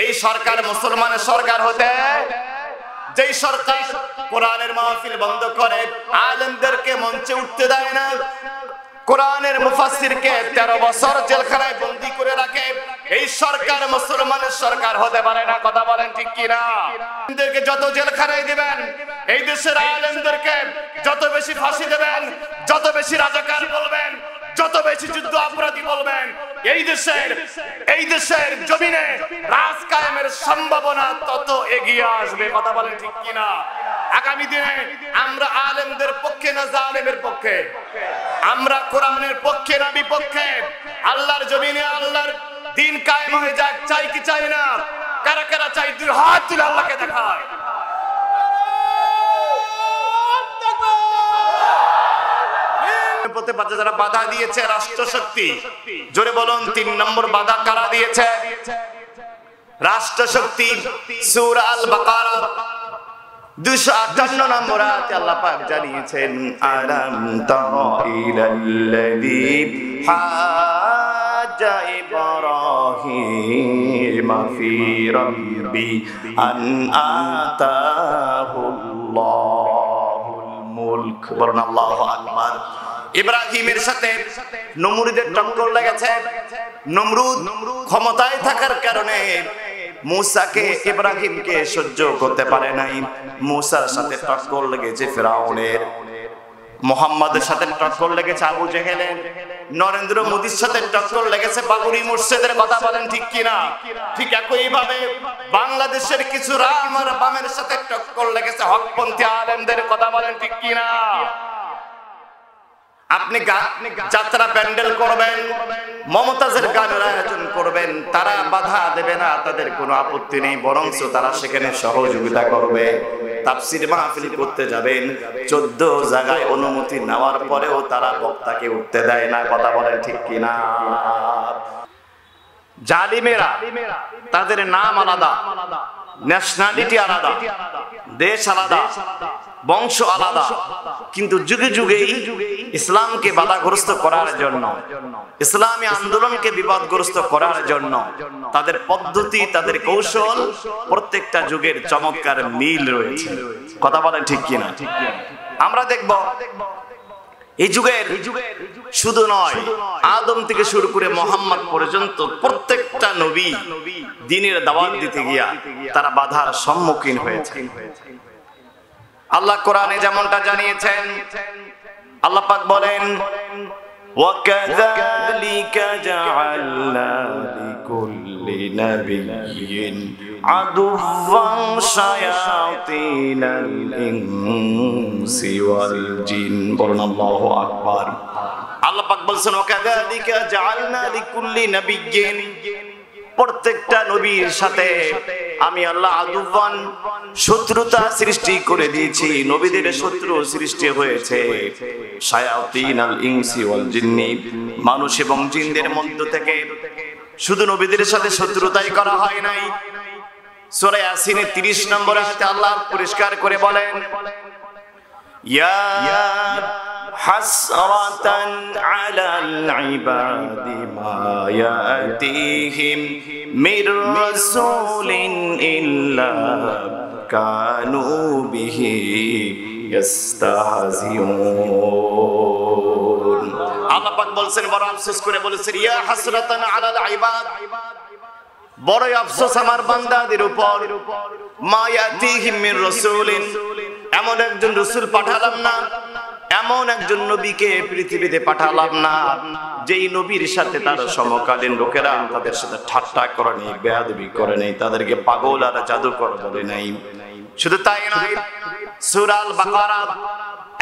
এই সরকার মুসলমানের সরকার হতে, যেই সরকার কোরআনের মাহফিল বন্ধ করে, আলেমদেরকে মঞ্চে উঠতে দেয় না, কোরআনের মুফাসসিরকে 13 বছর জেলখানায় বন্দী করে রাখে, এই সরকার মুসলমানের সরকার হতে পারে না। কথা বলেন ঠিক কি না? আলেমদেরকে যত জেলখানায় দিবেন, এই দেশের আলেমদেরকে যত বেশি ফাঁসি দেবেন, যত বেশি রাজাকার বলবেন, যত বেশি যুদ্ধ অপরাধী বলবেন, এই দেশের জমিনে রাজ কায়েমের সম্ভাবনা তত এগিয়ে আসবে। কথা বলেন ঠিক কি না? আগামী দিনে আমরা আলেমদের পক্ষে না জালেমের পক্ষে? আমরা কোরআনের পক্ষে না বিপক্ষে? আল্লাহর জমিনে আল্লাহর দিন কায়েম হয়ে যাক, চাই কি চাই না? কারা কারা চাই? দুই হাত তুলে আল্লাহকে দেখায়। যারা বাধা দিয়েছে রাষ্ট্রশক্তি, জোরে বলুন 3 নম্বর বাধা কারা দিয়েছে? রাষ্ট্রশক্তি। সূরা আল বাকারা 258 নম্বর আয়াতে আল্লাহ পাক জানিয়েছেন, আলাম তারা ইলাল্লাযী হাজ্জা ইব্রাহিম ফি রাব্বি আন আতাহুল্লাহুল মুলক। বলুন আল্লাহু আকবার। ইব্রাহিমের সাথে নমরুদের টক্কর লেগেছে। নমরুদ ক্ষমতায় থাকার কারণে মুসাকে, ইব্রাহিমকে সহ্য করতে পারে নাই। মুসার সাথে টক্কর লেগেছে ফিরাউনের, মুহাম্মাদের সাথে টক্কর লেগেছে আবু জেহেলের, নরেন্দ্র মোদীর সাথে টক্কর লেগেছে বাবরি মসজিদের। কথা বলেন ঠিক কিনা? ঠিক একইভাবে বাংলাদেশের কিছু রাম আর বামের সাথে টক্কর লেগেছে হকপন্থী আলেমদের। কথা বলেন ঠিক কিনা? আপনি যাত্রা প্যান্ডেল করবেন, মমতাজের গানের আয়োজন করবেন, তারা বাধা দেবে না, তাদের কোনো আপত্তি নেই, বরঞ্চ তারা সেখানে সহযোগিতা করবে। তাফসীর মাহফিল করতে যাবেন, 14 জায়গায় অনুমতি নেওয়ার পরেও তারা বক্তাকে উঠতে দেয় না। কথা বলেন ঠিক কিনা? জালিমেরা, তাদের নাম আলাদা, ন্যাশনালিটি আলাদা, দেশ আলাদা, বংশ আলাদা, কিন্তু যুগে যুগেই ইসলামকে বাধাগ্রস্ত করার জন্য, ইসলামী আন্দোলনকে বিপদগ্রস্ত করার জন্য তাদের পদ্ধতি, তাদের কৌশল প্রত্যেকটা যুগের চমৎকার মিল রয়েছে। কথা বলেন ঠিক কিনা? আমরা দেখব এই যুগের শুধু নয়, আদম থেকে শুরু করে মুহাম্মদ পর্যন্ত প্রত্যেকটা নবী দ্বীনের দাওয়াত দিতে গিয়া তারা বাধার সম্মুখীন হয়েছে। আল্লাহ কোরআনে যেমনটা জানিয়েছেন, আল্লাহ পাক বলেন, وَكَذَلِكَ جَعَلْنَا لِكُلِّ نَبِيٍّ عَدُوًّا شَيَاطِينَ الْإِنسِ وَالْجِنِّ। বলুন আল্লাহু আকবার। আল্লাহ পাক বলেন, وَكَذَلِكَ جَعَلْنَا لِكُلِّ نَبِيٍّ, প্রত্যেকটা নবীর সাথে আমি আল্লাহ আদুওয়ান, শত্রুতা সৃষ্টি করে দিয়েছি। নবীদের শত্রু সৃষ্টি হয়েছে শায়াতিনাল ইনসি ওয়াল জিন্নি, মানুষ এবং জিনদের মধ্য থেকে। শুধু নবীদের সাথে শত্রুতাই করা হয় নাই। সূরা ইয়াসিনের 30 নম্বর আয়াতে আল্লাহ পরিষ্কার করে বলেন, ইয়া হাসরাতান আলাল ইবাদি মা ইয়াতিহিম মির রাসূলিন ইল্লা কানু বিহি ইস্তাহজিউন। আল্লাহ পাক বলছেন, বড় আফসোস করে বলেছেন, ইয়া হাসরাতান আলাল ইবাদ, বড় আফসোস আমার বান্দাদের উপর, মা ইয়াতিহিম মির রাসূলিন, এমন একজন রাসূল পাঠালাম না, এমন একজন নবীকে পৃথিবীতে পাঠালাম না যেই নবীর সাথে তার সমকালীন লোকেরা তাদের সাথে ঠাট্টা করে নেই, বেয়াদবি করে নেই, তাদেরকে পাগল আর জাদুকর বলে নাই। শুধু তাই নয়, সূরা আল বাকারা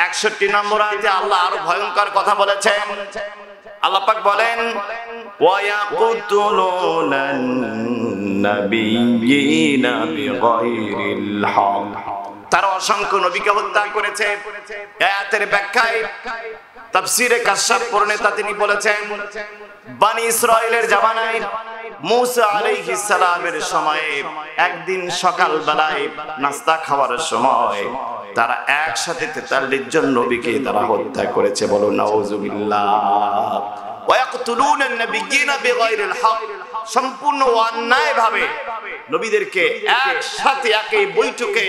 61 নম্বর আয়াতে আল্লাহ আরো ভয়ঙ্কর কথা বলেছেন। আল্লাহ পাক বলেন, ওয়া ইয়াকুতুলুনান নাবিয়্যিনা বিগাইরিল হক, তারা অসংখ্য নবীকে হত্যা করেছে। আয়াতের ব্যাখ্যায় তাফসীরে কাশফ প্রণেতা তিনি বলেছেন, বনি ইসরাইলের জামানায় মুসা আলাইহিস সালামের সময়ে একদিন সকাল বেলায় নাস্তা খাওয়ার সময় তারা একসাথে 43 জন নবীকে তারা হত্যা করেছে। বলুন নাউযুবিল্লাহ। ওয়া ইয়াকতুলুনান নাবিয়্যিনা বিগাইরিল হক, সম্পূর্ণ অন্যায়ভাবে নবীদেরকে একসাথে একই বৈঠকে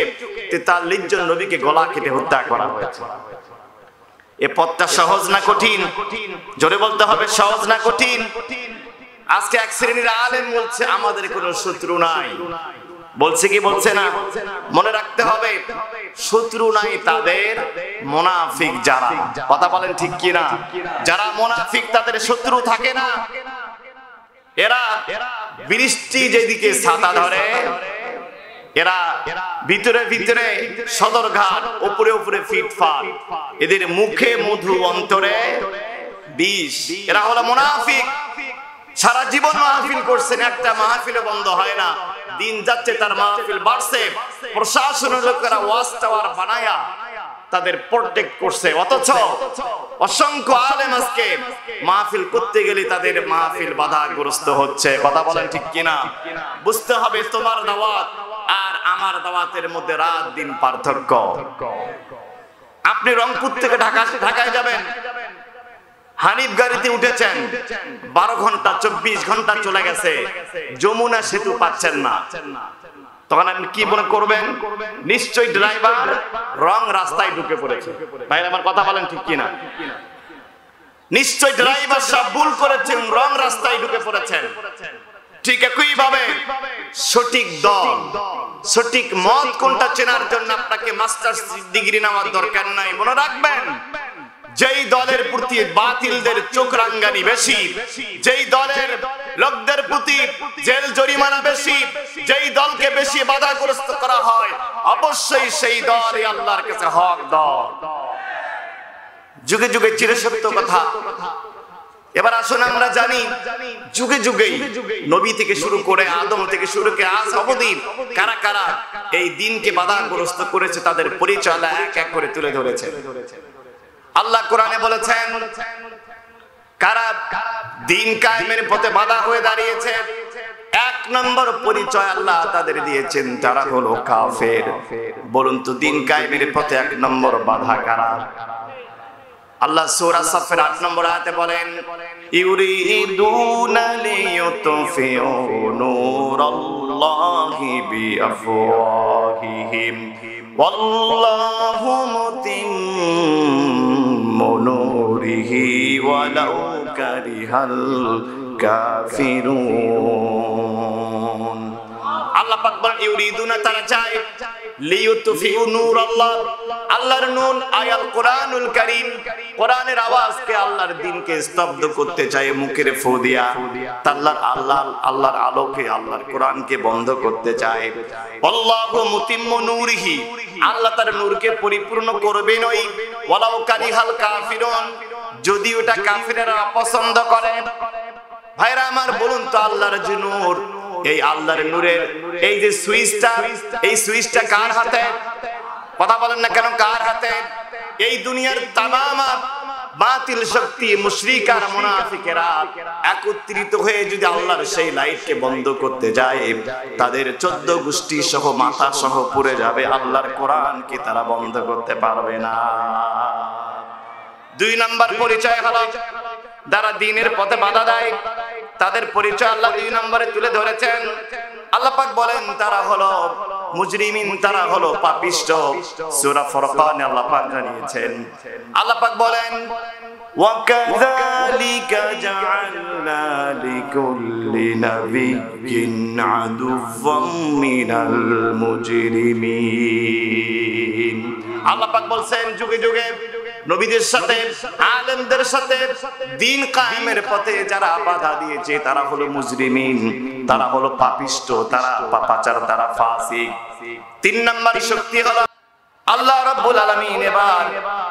43 জন নবীকে গলা কেটে হত্যা করা হয়েছে। এ পথটা সহজ না কঠিন? জোরে বলতে হবে, সহজ না কঠিন? আজকে এক শ্রেণীর আলেম বলছে আমাদের কোনো শত্রু নাই, বলছে কি বলছে না? মনে রাখতে হবে শত্রু নাই তাদের মুনাফিক যারা, কথা বলেন ঠিক কি না? যারা মুনাফিক তাদের শত্রু থাকে না। এরা বৃষ্টি যেদিকে ছাতা ধরে, এরা ভিতরে ভিতরে সদরঘাট, উপরে উপরে ফিটফাট, এদের মুখে মধু অন্তরে বিষ। এরা হলো মুনাফিক। সারা জীবন মাহফিল করছেন, একটা মাহফিলে বন্ধ হয় না। দিন যাচ্ছে তার মাহফিল বাড়ছে, প্রশাসনের লোকেরা ওয়াচ টাওয়ার বানায়া তাদের প্রোটেক্ট করছে, অথচ অসংখ্য আলেম আজকে মাহফিল করতে গেলে তাদের মাহফিল বাধাগ্রস্ত হচ্ছে। কথা বলেন ঠিক কিনা? বুঝতে হবে তোমার দাওয়াত আর আমার দাওয়াতের মধ্যে রাত দিন পার্থক্য। আপনি রংপুর থেকে ঢাকায় যাবেন, হানিফ গাড়িতে উঠেছেন, 12 ঘন্টা 24 ঘন্টা চলে গেছে, যমুনা সেতু পাচ্ছেন না, তখন আপনি কি মনে করবেন? নিশ্চয়ই ড্রাইভার রং রাস্তায় ঢুকে পড়েছে। ভাই আমার কথা বলেন ঠিক কিনা? নিশ্চয়ই ড্রাইভার সব ভুল করেছেন, রং রাস্তায় ঢুকে পড়েছেন। ঠিক একই ভাবে সঠিক দল, সঠিক মত কোনটা চেনার জন্য আপনাকে মাস্টার্স ডিগ্রি নেওয়ার দরকার নাই। মনে রাখবেন, যেই দলের প্রতি বাতিলদের চোখ রাঙ্গানি বেশি, যেই দলের লোকদের প্রতি জেল জরিমানা বেশি, যেই দলকে বেশি বাধাগ্রস্ত করা হয়, অবশ্যই সেই দলই আল্লাহর কাছে হক দল। যুগে যুগে চিরসত্য কথা। এবার আসুন আমরা জানি, যুগে যুগেই নবী থেকে শুরু করে আদম থেকে শুরু করে আজ অবধি কারা কারা এই দিনকে বাধাগ্রস্ত করেছে তাদের পরিচয় আল্লাহ এক এক করে তুলে ধরেছে। আল্লাহ কোরআনে বলেছেন কারা দিন কায়েমের পথে বাধা হয়ে দাঁড়িয়েছে, 1 নম্বর পরিচয় আল্লাহ তাদের দিয়েছেন, তারা হলো কাফের। বলুন তো দিন কায়েমের পথে 1 নম্বর বাধা কারা? আল্লাহ সূরা সাফের 8 নম্বর আয়াতে বলেন, ইউরিদুনা লিয়ুতফিউ নূরাল্লাহি বিআফওয়াহিহিম ওয়াল্লাহু মুতিম্মু নূরিহি ওয়ালাউ কারিহাল কাফিরুন। আল্লাহ পাক বলেন ইউরিদুনা, তারা চায়, লিয়ুতফিউ নূরাল্লাহ, আল্লাহর নূর আয়াল কোরআনুল কারীম, কোরআনের আওয়াজকে আল্লাহর দ্বীনকে স্তব্ধ করতে চায় মুখের ফু দিয়া, আল্লাহর আলোকে আল্লাহর কোরআনকে বন্ধ করতে চায়। আল্লাহু মুতিম্মু নূরিহি, আল্লাহ তার নূরকে পরিপূর্ণ করবেন, ওই ওয়ালাউ কারিহাল কাফিরুন, যদি ওটা কাফিররা অপছন্দ করে। ভাইরা আমার, বলুন তো আল্লাহর যে নূর, এই আল্লাহর নূরের এই যে সুইচটা, এই সুইচটা কার হাতে? কথা বলেন না কেন, কার হাতে? এই দুনিয়ার তামাম বাতিল শক্তি, মুশরিক আর মুনাফিকেরা একত্রিত হয়ে যদি আল্লাহর সেই লাইটকে বন্ধ করতে যায়, তাদের 14 গোষ্ঠী সহ মাথা সহ পুড়ে যাবে, আল্লাহর কোরআনকে তারা বন্ধ করতে পারবে না। 2 নম্বর পরিচয় হলো যারা দ্বীনের পথে বাধা দেয়, তাদের পরিচয় আল্লাহ 2 নম্বরে তুলে ধরেছেন। আল্লাহ পাক বলেন তারা হলো মুজরিমিন, তারা হলো পাপিষ্ঠ। সূরা ফুরকানে আল্লাহ পাক জানিয়েছেন, আল্লাহ পাক বলেন ওয়াকাযালিকা জাআলনা লিকুল্লি নাবিয়্যিন আদুওয়াম মিনাল মুজরিমিন। আল্লাহ পাক বলছেন যুগে যুগে নবীদের সাথে, আলেমদের সাথে দ্বীন কায়েমের পথে যারা বাধা দিয়েছে তারা হলো মুজরিমিন, তারা হলো পাপিষ্ঠ, তারা পাপাচার, তারা ফাসিক। 3 নম্বর শক্তি হলো আল্লাহ রাব্বুল আলামিন। এবার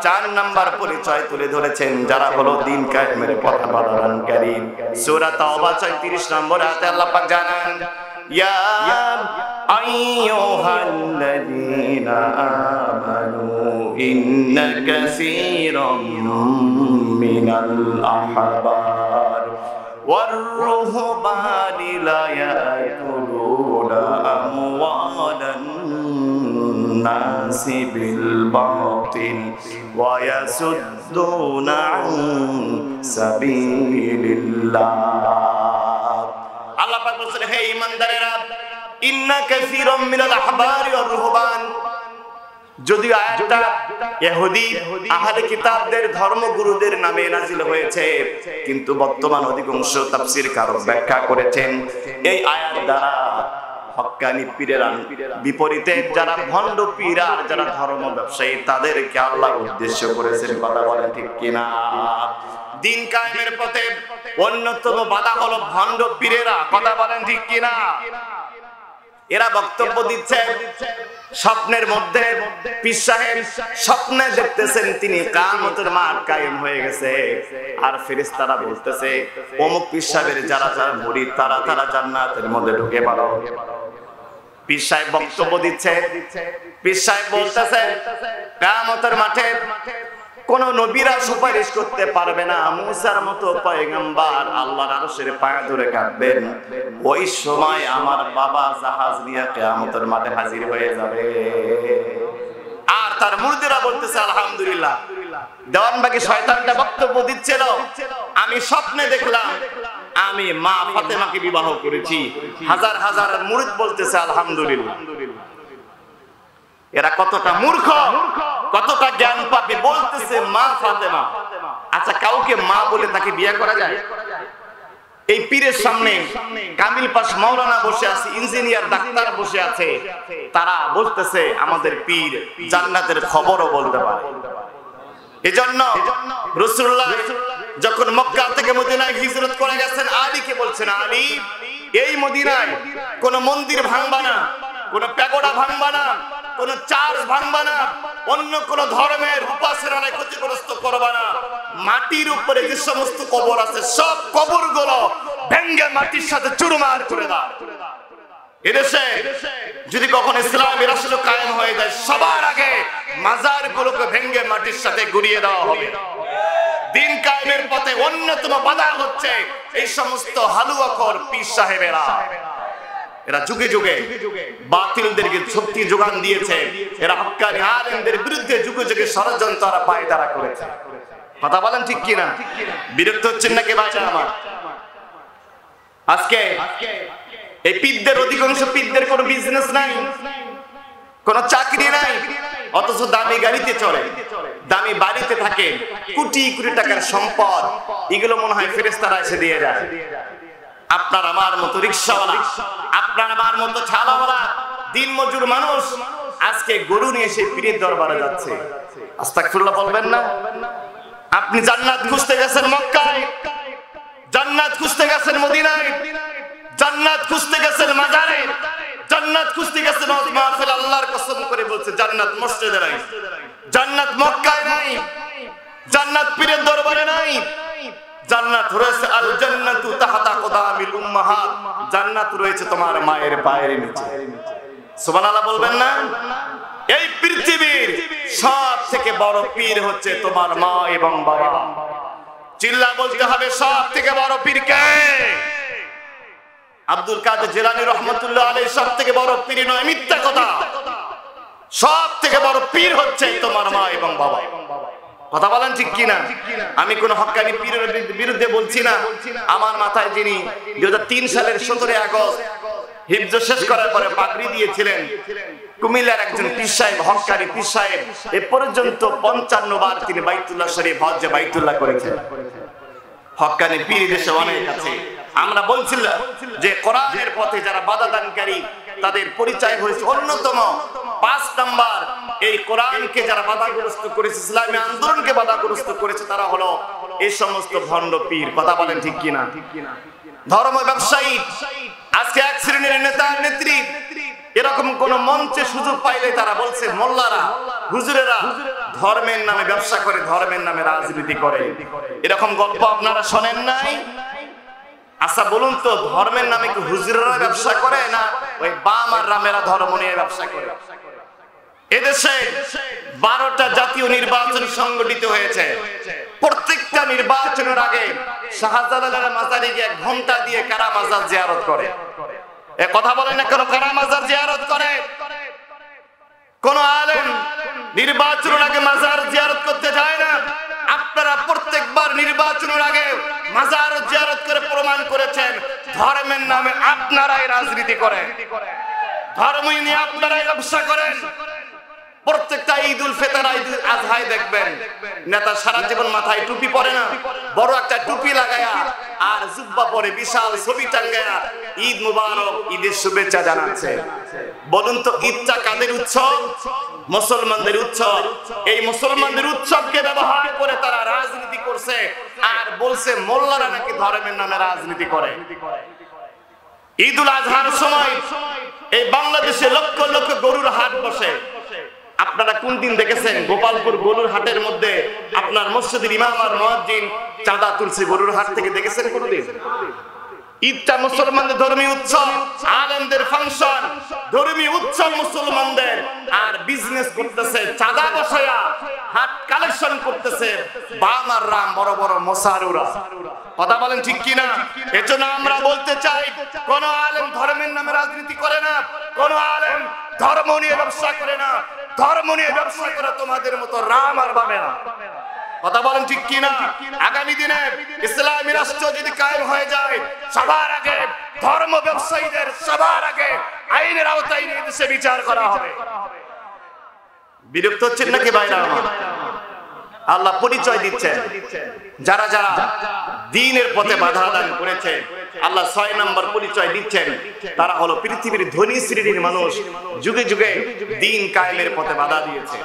4 নম্বর পরিচয় তুলে ধরেছেন, যারা হলো দ্বীন কায়েমের পথে বাধাদানকারী। সূরা তাওবা 34 নম্বর আয়াতে আল্লাহ পাক জানান, ইয়া আইয়ুহাল্লাযীনা আমানু ইন্না কাসীরাম মিনাল আহবার ওয়ার রুহবানি লা ইয়াকুলুনা আমওয়ালান নাসি বিল বাতিল ওয়া ইয়াসুদ্দুনা আন সাবিলিল্লাহ। আল্লাহ পাক বলেন হে ঈমানদারেরা ইন্না কাসীরাম মিনাল আহবারি ওয়ার রুহবান যদিও আয়াতটা ইহুদি আহলে কিতাবদের ধর্মগুরুদের নামে নাযিল হয়েছে কিন্তু বর্তমান অধিকাংশ তাফসীরকারক ব্যাখ্যা করেছেন এই আয়াত দ্বারা হক্কানি পীরের বিপরীতে যারা ভণ্ড পীর আর যারা ধর্ম ব্যবসায়ী তাদেরকে আল্লাহ উদ্দেশ্য করেছেন কথা বলেন ঠিক কিনা দিন কায়েমের পথে অন্যতম বাধা হলো ভণ্ড পীরেরা কথা বলেন ঠিক কিনা এরা বক্তব্য দিচ্ছে স্বপ্নের মধ্যে পীর সাহেব স্বপ্নে দেখতেছেন তিনি কিয়ামতের মাঠ কায়েম হয়ে গেছে আর ফেরেশতারা বলতেছে অমুক পীর সাহেবের যারা যারা মুরিদ তারা তারা জান্নাতের মধ্যে ঢুকে পড়ো পীর সাহেব বক্তব্য দিচ্ছে পীর সাহেব বলতেছে কিয়ামতের মাঠে কোন নবীরা সুপারিশ করতে পারবে না মুসার মতো পয়গম্বর আল্লাহর আরশের পায়ে ধরে কাঁদবেন ওই সময় আমার বাবা জাহাজ নিয়ে কিয়ামতের মাঠে হাজির হয়ে যাবে আর তার মুরিদরা বলতেছে আলহামদুলিল্লাহ দেওয়ানবাগী শয়তানটা বক্তব্য দিচ্ছিল আমি স্বপ্নে দেখলাম আমি মা ফাতেমাকে বিবাহ করেছি হাজার হাজার মুরিদ বলতেছে আলহামদুলিল্লাহ এরা কতটা মূর্খ কতটা জ্ঞান পাপী বলতেছে মা ফাতেমা আচ্ছা কাউকে মা বলে তাকে বিয়ে করা যায় এই পীরের সামনে কামিল পাশ মাওলানা বসে আছে ইঞ্জিনিয়ার ডাক্তার বসে আছে তারা বলতেছে আমাদের পীর জান্নাতের খবরও বলতে পারে এজন্য রাসূলুল্লাহ যখন মক্কা থেকে মদিনায় হিজরত করে গেছেন আলীকে বলছেন আলী এই মদিনায় কোন মন্দির ভাঙবা না কোন প্যাগোডা ভাঙবা না কোন চার্চ ভাঙবা না অন্য কোন ধর্মের উপাসনায় ক্ষতিগ্রস্ত করবা না মাটির উপরে যে সমস্ত কবর আছে সব কবরগুলো ভেঙে মাটির সাথে চুরমার করে দাও এদেশে যদি কখনো ইসলামের রাষ্ট্র কায়েম হয়ে যায় সবার আগে মাজারগুলোকে ভেঙে মাটির সাথে গুড়িয়ে দেওয়া হবে দিন কায়েমের পথে অন্যতম বাধা হচ্ছে এই সমস্ত হালুয়াখোর পীর সাহেবেরা এরা যুগে যুগে বাতিলদেরকে শক্তি যোগান দিয়েছে এরা হক্কানি আলেমদের বিরুদ্ধে যুগে যুগে ষড়যন্ত্র পায়দারা করেছে কথা বলেন ঠিক কিনা বিরক্ত হচ্ছেন নাকি ভাইরা আমার আজকে এই পীরদের অধিকাংশ পীরদের কোনো বিজনেস নাই কোনো চাকরি নাই অথচ দামি গাড়িতে চলে দামি বাড়িতে থাকে কোটি কোটি টাকার সম্পদ এগুলো মনে হয় ফেরেশতারা এসে দিয়ে যায় আপনার আমার মতো রিকশাওয়ালা আপনার আমার মতো ঠালাওয়ালা দিন মজুর মানুষ আজকে গরু নিয়ে সেই পীরের দরবারে যাচ্ছে আস্তাগফিরুল্লাহ বলবেন না আপনি জান্নাত খুঁজতে গেছেন মক্কায় জান্নাত খুঁজতে গেছেন মদিনায় জান্নাত খুঁজতে গেছেন মাজারে জান্নাত খুঁজতে গেছেন মাহফিল আল্লাহর কসম করে বলছে জান্নাত মসজিদে নাই জান্নাত মক্কায় নাই জান্নাত পীরের দরবারে নাই জান্নাত রয়েছে আল জান্নাতু তাহতা কদামিল উম্মাহাত জান্নাত রয়েছে তোমার মায়ের পায়ের নিচে সুবহানাল্লাহ বলবেন না এই পৃথিবীর সবথেকে বড় পীর হচ্ছে তোমার মা এবং বাবা চিল্লা বলতে হবে সবথেকে বড় পীর কে আব্দুল কাদের জিলানী রাহমাতুল্লাহ আলাইহি সবথেকে বড় পীর নয় মিথ্যা কথা সবথেকে বড় পীর হচ্ছে তোমার মা এবং বাবা কথা বলেন ঠিক কিনা আমি কোন হক্কানি পীরের বিরুদ্ধে বলছি না আমার মাথায় যিনি 2003 সালের 17 আগস্ট হিফজ শেষ করার পরে পাগড়ি দিয়েছিলেন কুমিল্লার একজন পীর সাহেব হক্কানি পীর সাহেব এ পর্যন্ত 55 বার তিনি বাইতুল্লাহ শরীফ হজ বাইতুল্লাহ করেছেন হক্কানি পীর দেশে অনেক আছে আমরা বলছিলাম যে কোরআনের পথে যারা বাধা দানকারী তাদের পরিচয় হয়েছে অন্যতম 5 নাম্বার এই কোরআনকে যারা বাধাগ্রস্ত করেছে ইসলামী আন্দোলনকে বাধাগ্রস্ত করেছে তারা হলো এই সমস্ত ভণ্ড পীর কথা বলেন ঠিক কিনা ধর্ম ব্যবসায়ী আজকে এক শ্রেণীর নেতা নেত্রী এরকম কোন মঞ্চে সুযোগ পাইলে তারা বলছে মোল্লারা হুজুরেরা ধর্মের নামে ব্যবসা করে ধর্মের নামে রাজনীতি করে এরকম গল্প আপনারা শোনেন নাই আচ্ছা বলুন তো ধর্মের নামে কি হুজুরেরা ব্যবসা করে না ওই বাম আর রামেরা ধর্ম নিয়ে ব্যবসা করে এদেশে 12টা জাতীয় নির্বাচন সংগঠিত হয়েছে প্রত্যেকটা নির্বাচনের আগে শাহজালালের মাজারে গিয়ে 1 ঘন্টা দিয়ে কারা মাজার জিয়ারত করে এ কথা বলেন না কেন কারা মাজার জিয়ারত করে কোন আলেম নির্বাচনের আগে মাজার জিয়ারত করতে যায় না আপনারা প্রত্যেকবার নির্বাচনের আগে মাজার জিয়ারত করে করে প্রমাণ করেছেন ধর্মের নামে আপনারাই রাজনীতি করেন, ধর্ম নিয়ে আপনারাই ব্যবসা করেন। প্রত্যেকটা ঈদুল ফিতর ঈদুল আজহায় দেখবেন নেতা সারা জীবন মাথায় টুপি পরে না, বড় একটা টুপি লাগায়া আর জুব্বা পরে বিশাল ছবি টাঙ্গায়া ঈদ মুবারক, ঈদের শুভেচ্ছা জানাচ্ছে। বলুন তো ঈদটা কাদের উৎসব? মুসলমানদের উৎসব। এই মুসলমানদের উৎসবকে ব্যবহার করে তারা রাজনীতি করছে আর বলছে মোল্লারা নাকি ধর্মের নামে রাজনীতি করে। ঈদুল আজহার সময় এই বাংলাদেশে লক্ষ লক্ষ গরুর হাট বসে। আপনারা কোন দিন দেখেছেন গোপালপুর গরুর হাটের মধ্যে আপনার মসজিদের ইমাম আর মুয়াজ্জিন চাঁদা তুলছে গরুর হাট থেকে? দেখেছেন কোনদিন? ঈদটা মুসলমানদের ধর্মীয় উৎসব, আলেমদের ফাংশন, ধর্মীয় উৎসব মুসলমানদের, আর বিজনেস করতেছে চাঁদা বসায়া, হাট কালেকশন করতেছে বাম আর রাম, বড় বড় মোসারুরা। কথা বলেন ঠিক কিনা? এজন্য আমরা বলতে চাই কোন আলেম ধর্মের নামে রাজনীতি করে না, কোন আলেম ধর্ম নিয়ে ব্যবসা করে না। ধর্ম নিয়ে ব্যবসা করে তোমাদের মতো রাম আর বামে না। কথা বলেন ঠিক কিনা? আগামী দিনে ইসলামী রাষ্ট্র যদি কায়েম হয়ে যায়, সবার আগে ধর্ম ব্যবসায়ীদের সবার আগে আইনের আওতায় নিয়ে দেশে বিচার করা হবে। বিরক্ত হচ্ছেন নাকি ভাইরা আমার? আল্লাহ পরিচয় দিচ্ছেন যারা যারা দ্বীনের পথে বাধা দান করেছে, আল্লাহ 6 নম্বর পরিচয় দিচ্ছেন তারা হলো পৃথিবীর ধনী শ্রেণীর মানুষ, যুগে যুগে দ্বীন কায়েমের পথে বাধা দিয়েছে।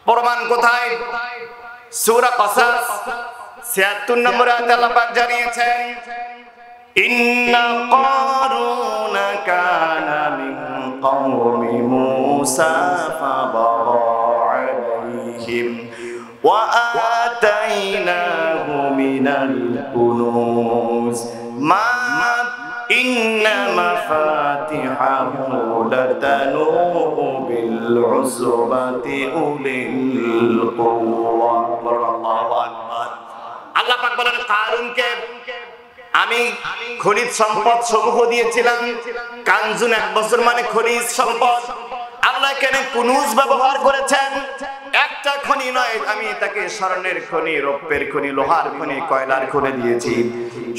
প্রমাণ কোথায়? সূরা কসাস ৭৬ নম্বর আয়াতে আল্লাহ পাক জানিয়েছেন, ইন্না কারুনা কানা মিন কওমি মূসা ফাবাগা আলাইহিম ওয়া আতাইনাহু মিনাল কুনুজ মা ইন্না মাফাতিহাহু লাতানূহু বিল উসবাতি উলিল কুওয়া। আল্লাহু আকবার। আল্লাহ পাক বলেন কারুনকে আমি খনিজ সম্পদ সমূহ দিয়েছিলাম। কানজুন 1 বছর মানে খনিজ সম্পদ। আল্লাহ এখানে কুনুজ ব্যবহার করেছেন। একটা খনি নয়, আমি তাকে স্বর্ণের খনি, রৌপ্যের খনি, লোহার খনি, কয়লার খনি দিয়েছি।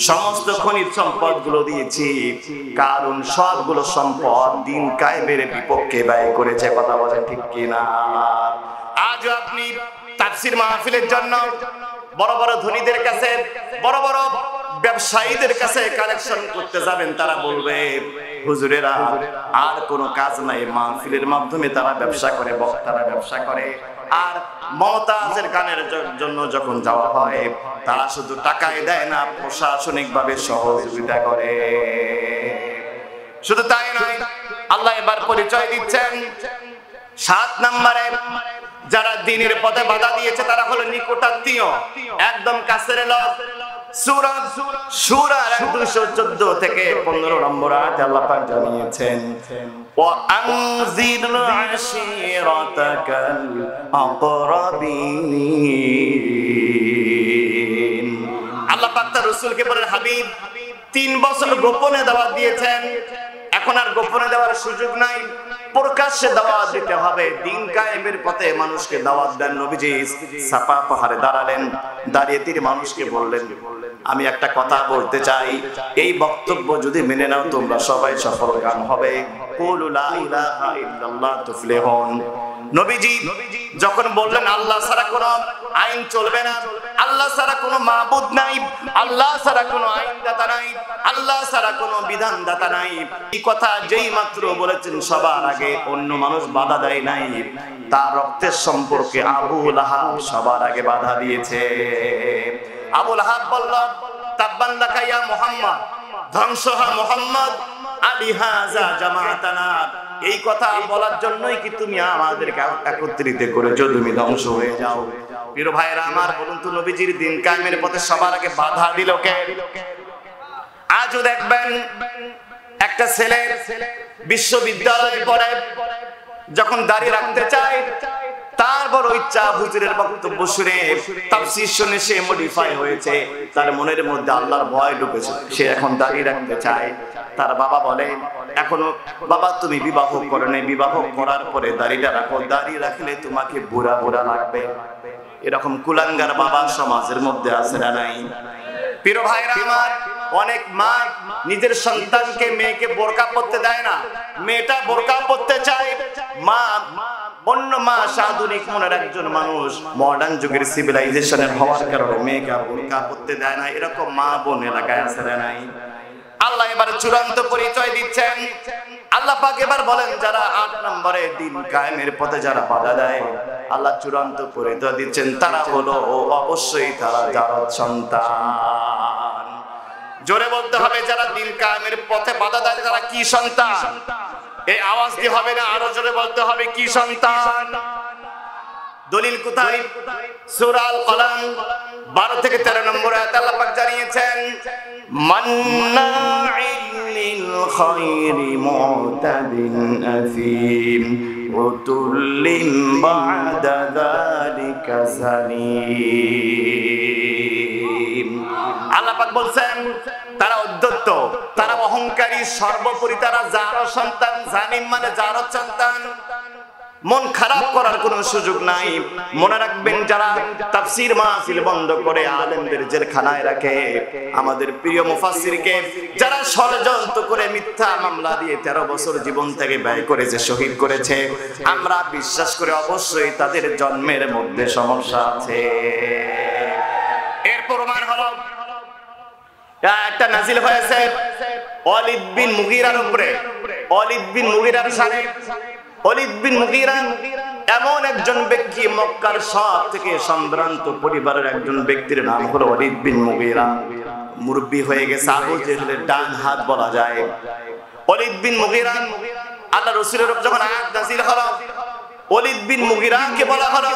সমস্ত খনিজ সম্পদ গুলো দিয়েছি। কারণ সবগুলো সম্পদ দ্বীন কায়েমের বিপক্ষে ব্যয় করেছে। কথা বলেন ঠিক কিনা? আজ আপনি তাফসীর মাহফিলের জন্য বড় বড় ধনীদের কাছে, বড় বড় ব্যবসায়ীদের কাছে কালেকশন করতে যাবেন, তারা বলবে হুজুরেরা আর কোনো কাজ নাই, মাহফিলের মাধ্যমে তারা ব্যবসা করে, বক্তারা ব্যবসা করে। আর মমতাজের গানের জন্য যখন যাওয়া হয় তারা শুধু টাকাই দেয় না, প্রশাসনিক ভাবে সহযোগিতা করে। শুধু তাই নয়, আল্লাহ এবার পরিচয় দিচ্ছেন 7 নম্বরে যারা দ্বীনের পথে বাধা দিয়েছে তারা হলো নিকটাত্মীয়, একদম কাছের লোক। সূরা শূরা 214 থেকে 15 নম্বর আয়াতে আল্লাহ পাক জানিয়েছেন, ওয়া আনজিল আশীরাতাকাল আকরাবিন। আল্লাহ পাক তার রাসূলকে বলেন, হাবিব 3 বছর গোপনে দাওয়াত দিয়েছেন, এখন আর গোপনে দেওয়ার সুযোগ নাই, প্রকাশ্যে দাওয়াত দিতে হবে। দ্বীন কায়েমের পথে মানুষকে দাওয়াত দেন। নবীজি সাফা পাহাড়ে দাঁড়ালেন, দাঁড়িয়ে তিনি মানুষকে বললেন, আমি একটা কথা বলতে চাই, এই বক্তব্য যদি মেনে নাও তোমরা সবাই সফলকাম হবে। কুলু লা ইলাহা ইল্লাল্লাহ তুফলিহুন। নবীজি যখন বললেন আল্লাহ ছাড়া কোনো আইন চলবে না, আল্লাহ ছাড়া কোনো মাবুদ নাই, আল্লাহ ছাড়া কোনো আইনদাতা নাই, আল্লাহ ছাড়া কোনো বিধানদাতা নাই, এই কথা যেই মাত্র বলেছেন সবার আগে অন্য মানুষ বাধা দেয় নাই। তার রক্তের সম্পর্কে আবু লাহাব সবার আগে বাধা দিয়েছে। আবু লাহাব বলল, তাব্বান লাকা ইয়া মুহাম্মদ, ধ্বংস হ মুহাম্মদ, আলিহাযা জামাতানা, এই কথা বলার জন্যই কি তুমি আমাদেরকে একত্রিত করেছো, তুমি ধ্বংস হয়ে যাও। প্রিয় ভাইরা আমার, বলুন তো নবীজির দ্বীন কায়েমের পথে সবার আগে বাধা দিল কে? আজও দেখবেন একটা ছেলে বিশ্ববিদ্যালয়ে পড়ে, যখন দাঁড়িয়ে রাখতে চায় তার বড় ইচ্ছা হুজুরের বক্তব্য শুনে, তাফসীর শুনে সে মডিফাই হয়েছে, তার মনের মধ্যে আল্লাহর ভয় ঢুকেছে, সে এখন দাঁড়িয়ে রাখতে চায়। তার বাবা বলে, এখনো বাবা তুমি বিবাহ করো নাই, বিবাহ করার পরে দাড়িটা রাখো, দাঁড়িয়ে রাখলে তোমাকে বুড়া বুড়া লাগবে। এরকম কুলাঙ্গার বাবা সমাজের মধ্যে আছে না নাই? প্রিয় ভাইরা আমার, অনেক মা নিজের সন্তানকে মেয়েকে বোরকা পরতে দেয় না, মেয়েটা বোরকা পরতে চায়, মা অন্য মা আধুনিক মনের একজন মানুষ মডার্ন যুগের সিভিলাইজেশনের হওয়ার কারণে মেয়েকে বোরকা পরতে দেয় না, এরকম মা বোন এলাকায় আছে না নাই? আল্লাহ এবার চূড়ান্ত পরিচয় দিচ্ছেন। আল্লাহ পাক এবার বলেন যারা 8 নম্বরে দিন কায়েমের পথে যারা বাধা দেয়, আল্লাহ চূড়ান্ত পরিচয় দিচ্ছেন তারা হলো অবশ্যই তারা জারদ সন্তান। জোরে বলতে হবে, যারা দিন কায়েমের পথে বাধা দেয় তারা কি সন্তান? এই আওয়াজ দিয়ে হবে না, আরো জোরে বলতে হবে কি সন্তান। দলিল কোথায়? সূরা আল কলম 12 থেকে 13 নম্বর আয়াতে আল্লাহ পাক জানিয়েছেন মান্নাইল লিল খায়রি মুতাদিন আযীম উতুল্লিম বা'দা যালিকা সালিম। আল্লাহ পাক বলছেন তারা উদ্ধত, তারা অহংকারী, সর্বোপরি তারা জারদ সন্তান। জালিম মানে জারদ সন্তান। মন খারাপ করার কোনো সুযোগ নাই। মনে রাখবেন যারা তাফসীর মাহফিল বন্ধ করে আলেমদের জেলখানায় রাখে, আমাদের প্রিয় মুফাসসিরকে যারা ষড়যন্ত্র করে মিথ্যা মামলা দিয়ে 13 বছর জীবন থেকে ব্যয় করেছে, শহীদ করেছে, আমরা বিশ্বাস করে অবশ্যই তাদের জন্মের মধ্যে সমস্যা আছে। এর প্রমাণ হলো একটা নাজিল হয়েছে ওয়ালিদ বিন মুগীরার উপরে। ওয়ালিদ বিন মুগীরার সাথে ওয়ালিদ বিন মুগীরা এমন একজন ব্যক্তি, মক্কার সব থেকে সম্ভ্রান্ত পরিবারের একজন ব্যক্তির নাম হলো ওয়ালিদ বিন মুগীরা। মুরব্বি হয়ে গেছে, আবু জেহেলের ডান হাত বলা যায়। ওয়ালিদ বিন মুগীরা আল্লাহ রাসূলের উপর যখন আয়াত নাযিল হলো, ওয়ালিদ বিন মুগীরাকে বলা হলো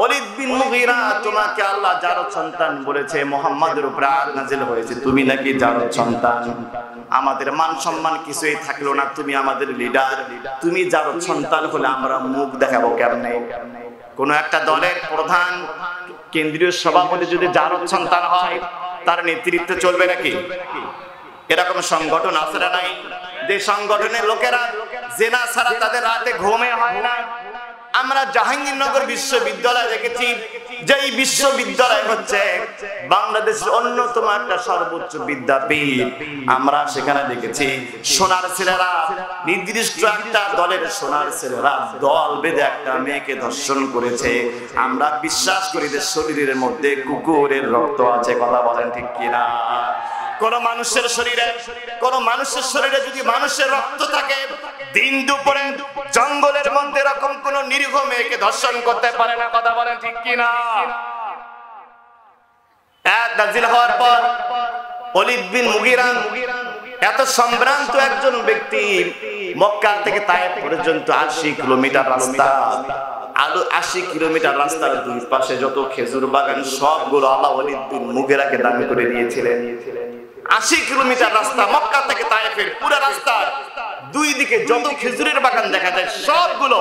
ওয়ালিদ বিন মুগীরা তোমাকে আল্লাহ জারদ সন্তান বলেছে, মুহাম্মাদের উপর আয়াত নাযিল হয়েছে তুমি নাকি জারদ সন্তান। আমাদের মান সম্মান কিছুই থাকলো না, তুমি আমাদের লিডার, তুমি জারদ সন্তান হলে আমরা মুখ দেখাবো কেমনে? কোন একটা দলের প্রধান, কেন্দ্রীয় সভাপতি যদি জারদ সন্তান হয় তার নেতৃত্বে চলবে নাকি? এরকম সংগঠন আছে না নাই? যে সংগঠনের লোকেরা জেনা ছাড়া তাদের রাতে ঘুমে হয় না। আমরা জাহাঙ্গীরনগর বিশ্ববিদ্যালয় দেখেছি, যেই বিশ্ববিদ্যালয় হচ্ছে বাংলাদেশের অন্যতম একটা সর্বোচ্চ বিদ্যাপীঠ। আমরা সেখানে দেখেছি সোনার ছেলেরা, নির্দিষ্ট একটা দলের সোনার ছেলেরা দল বেঁধে একটা মেয়েকে ধর্ষণ করেছে। আমরা বিশ্বাস করি যে শরীরের মধ্যে কুকুরের রক্ত আছে। কথা বলেন ঠিক কিনা? কোন মানুষের শরীরে যদি মানুষের রক্ত থাকে, দিন দুপুরে জঙ্গলের মধ্যে এরকম কোন নিরীহ মেয়েকে ধর্ষণ করতে পারে না। কথা বলেন ঠিক কিনা? আয়াত নাযিল হওয়ার পর ওয়ালিদ বিন মুগীরা এত সম্ভ্রান্ত একজন ব্যক্তি, মক্কা থেকে তায়েফ পর্যন্ত 80 কিলোমিটার রাস্তা, 80 কিলোমিটার রাস্তার দুই পাশে যত খেজুর বাগান সবগুলো আল্লাহ ওয়ালিদ বিন মুগীরাকে দান করে দিয়েছিলেন। 80 কিলোমিটার রাস্তা মক্কা থেকে তায়েফের পুরো রাস্তার দুই দিকে যত খেজুরের বাগান দেখা যায় সবগুলো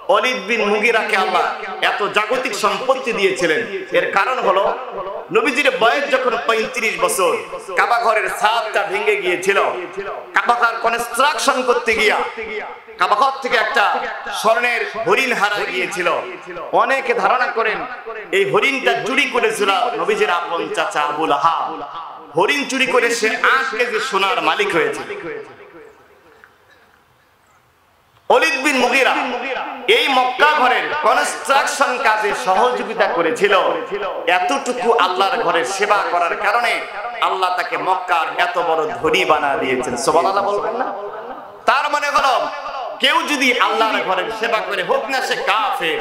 ওয়ালিদ বিন মুগীরাকে আল্লাহ এত জাগতিক সম্পত্তি দিয়েছিলেন। এর কারণ হলো নবীজির বয়স যখন 35 বছর, কাবা ঘরের ছাদটা ভেঙে গিয়েছিল। কাবা ঘর কনস্ট্রাকশন করতে গিয়া কাবা ঘর থেকে একটা স্বর্ণের হরিণ হারা গিয়েছিল। অনেকে ধারণা করেন এই হরিণটা চুরি করেছিল নবীজির আপন চাচা আবু লাহাব। হরিণ চুরি করে সে 8 কেজি সোনার মালিক হয়েছে। ওয়ালিদ বিন মুগীরা এই মক্কা ঘরের কনস্ট্রাকশন কাজে সহযোগিতা করেছিল। এতটুকু আল্লাহর ঘরের সেবা করার কারণে আল্লাহ তাকে মক্কার এত বড় ধনী বানিয়ে দিয়েছেন। সুবহানাল্লাহ বলবেন না? তার মানে হলো কেউ যদি আল্লাহর ঘরের সেবা করে, হোক না সে কাফের,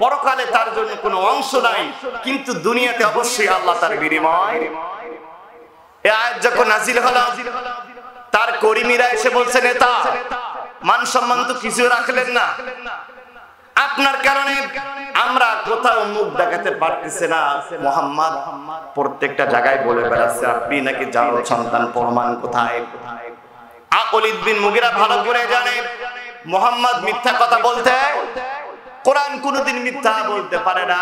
পরকালে তার জন্য কোনো অংশ নাই, কিন্তু দুনিয়াতে অবশ্যই আল্লাহ তার বিনিময়। এই আয়াত যখন নাযিল হলো, তার কর্মীরা এসে বলছে নেতা, মান সম্মান তো কিছু রাখলেন না, আপনার কারণে আমরা কোথাও মুখ দেখাতে পারতেছি না। মুহাম্মদ প্রত্যেকটা জায়গায় বলে বেড়াচ্ছে আপনি নাকি জারদ সন্তান, প্রমাণ কোথায়? ওয়ালিদ বিন মুগীরা ভালো করে জানে মুহাম্মদ মিথ্যা কথা বলতে, কোরআন কোনদিন মিথ্যা বলতে পারে না।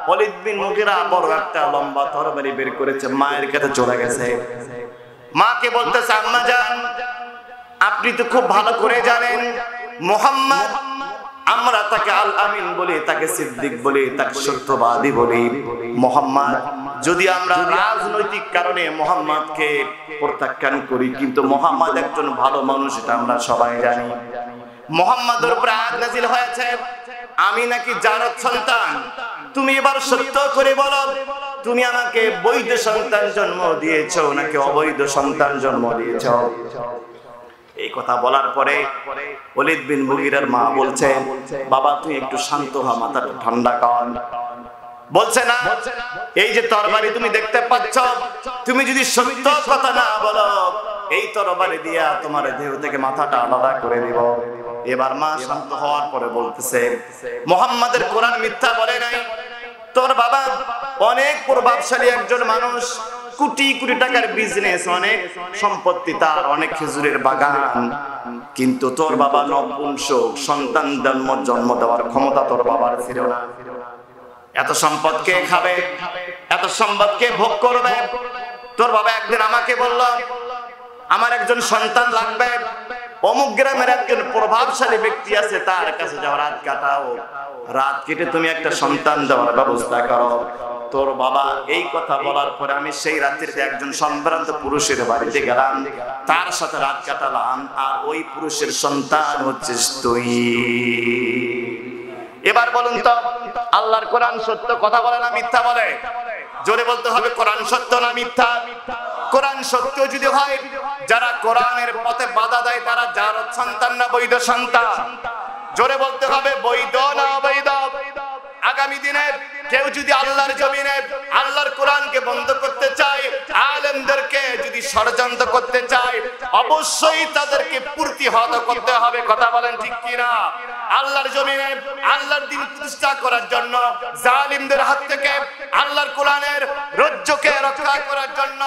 ওয়ালিদ বিন মুগীরা বড় একটা লম্বা তরবারি বের করেছে, মায়ের কাছে চলে গেছে। মাকে বলতেছে আম্মা জান, আপনি তো খুব ভালো করে জানেন মুহাম্মদ আমরা তাকে আল আমিন বলি, তাকে সিদ্দিক বলি, তাকে সত্যবাদী বলি। মুহাম্মদ যদি আমরা রাজনৈতিক কারণে মুহাম্মদকে প্রত্যাখ্যান করি, কিন্তু মুহাম্মদ একজন ভালো মানুষ, এটা আমরা সবাই জানি। মুহাম্মদের উপরে আয়াত নাযিল হয়েছে, আমি নাকি জারদ সন্তান। তুমি এবার সত্য করে বলো, তুমি আমাকে বৈধ সন্তান জন্ম দিয়েছো নাকি অবৈধ সন্তান জন্ম দিয়েছো? এই কথা বলার পরে ওলীদ বিন মুগীরার মা বলছে, বাবা তুই একটু শান্ত হ, মাথাটা ঠান্ডা কর। বলছে না, এই যে তরবারি তুমি দেখতে পাচ্ছ, তুমি যদি সত্য কথা না বলো, এই তরবারি দিয়া তোমার দেহ থেকে মাথাটা আলাদা করে দিব। এবার মা শান্ত হওয়ার পরে বলতেছে, মুহাম্মাদের কোরআন মিথ্যা বলে নাই। তোর বাবা অনেক প্রভাবশালী একজন মানুষ, কোটি কোটি টাকার বিজনেস, অনেক সম্পত্তি তার, অনেক খেজুরের বাগান, কিন্তু তোর বাবা নপুংসক, সন্তান জন্ম দেওয়ার ক্ষমতা তোর বাবার ছিল না। এত সম্পদ কে খাবে? এত সম্পদ কে ভোগ করবে? তোর বাবা একদিন আমাকে বলল, আমার একজন সন্তান লাগবে, অমুক গ্রামের একজন প্রভাবশালী ব্যক্তি আছে, তার কাছে যাও, রাত কাটাও, রাত কেটে তুমি একটা সন্তান দেওয়ার ব্যবস্থা করো। তোর বাবা এই কথা বলার পরে আমি সেই রাত্রিতে একজন সম্ভ্রান্ত পুরুষের বাড়িতে গেলাম, তার সাথে রাত কাটালাম, আর ওই পুরুষের সন্তান হচ্ছিস তুই। এবার বলুন তো, আল্লাহর কোরআন সত্য কথা বলে না মিথ্যা বলে? জোরে বলতে হবে, কোরআন সত্য না মিথ্যা? কোরআন সত্য যদি হয়, যারা কোরআনের পথে বাধা দেয় তারা জারদ সন্তান না বৈধ সন্তান? জোরে বলতে হবে, বৈধ না অবৈধ? আগামী দিনে কেউ যদি আল্লাহর জমিনে আল্লাহর কোরআনকে বন্ধ করতে চায়, আলেমদেরকে যদি ষড়যন্ত্র করতে চায়, অবশ্যই তাদেরকে প্রতিহত করতে হবে। কথা বলেন ঠিক কিনা? আল্লাহর জমিনে আল্লাহর দ্বীন প্রতিষ্ঠা করার জন্য, জালিমদের হাত থেকে আল্লাহর কোরআনের রজ্জুকে রক্ষা করার জন্য,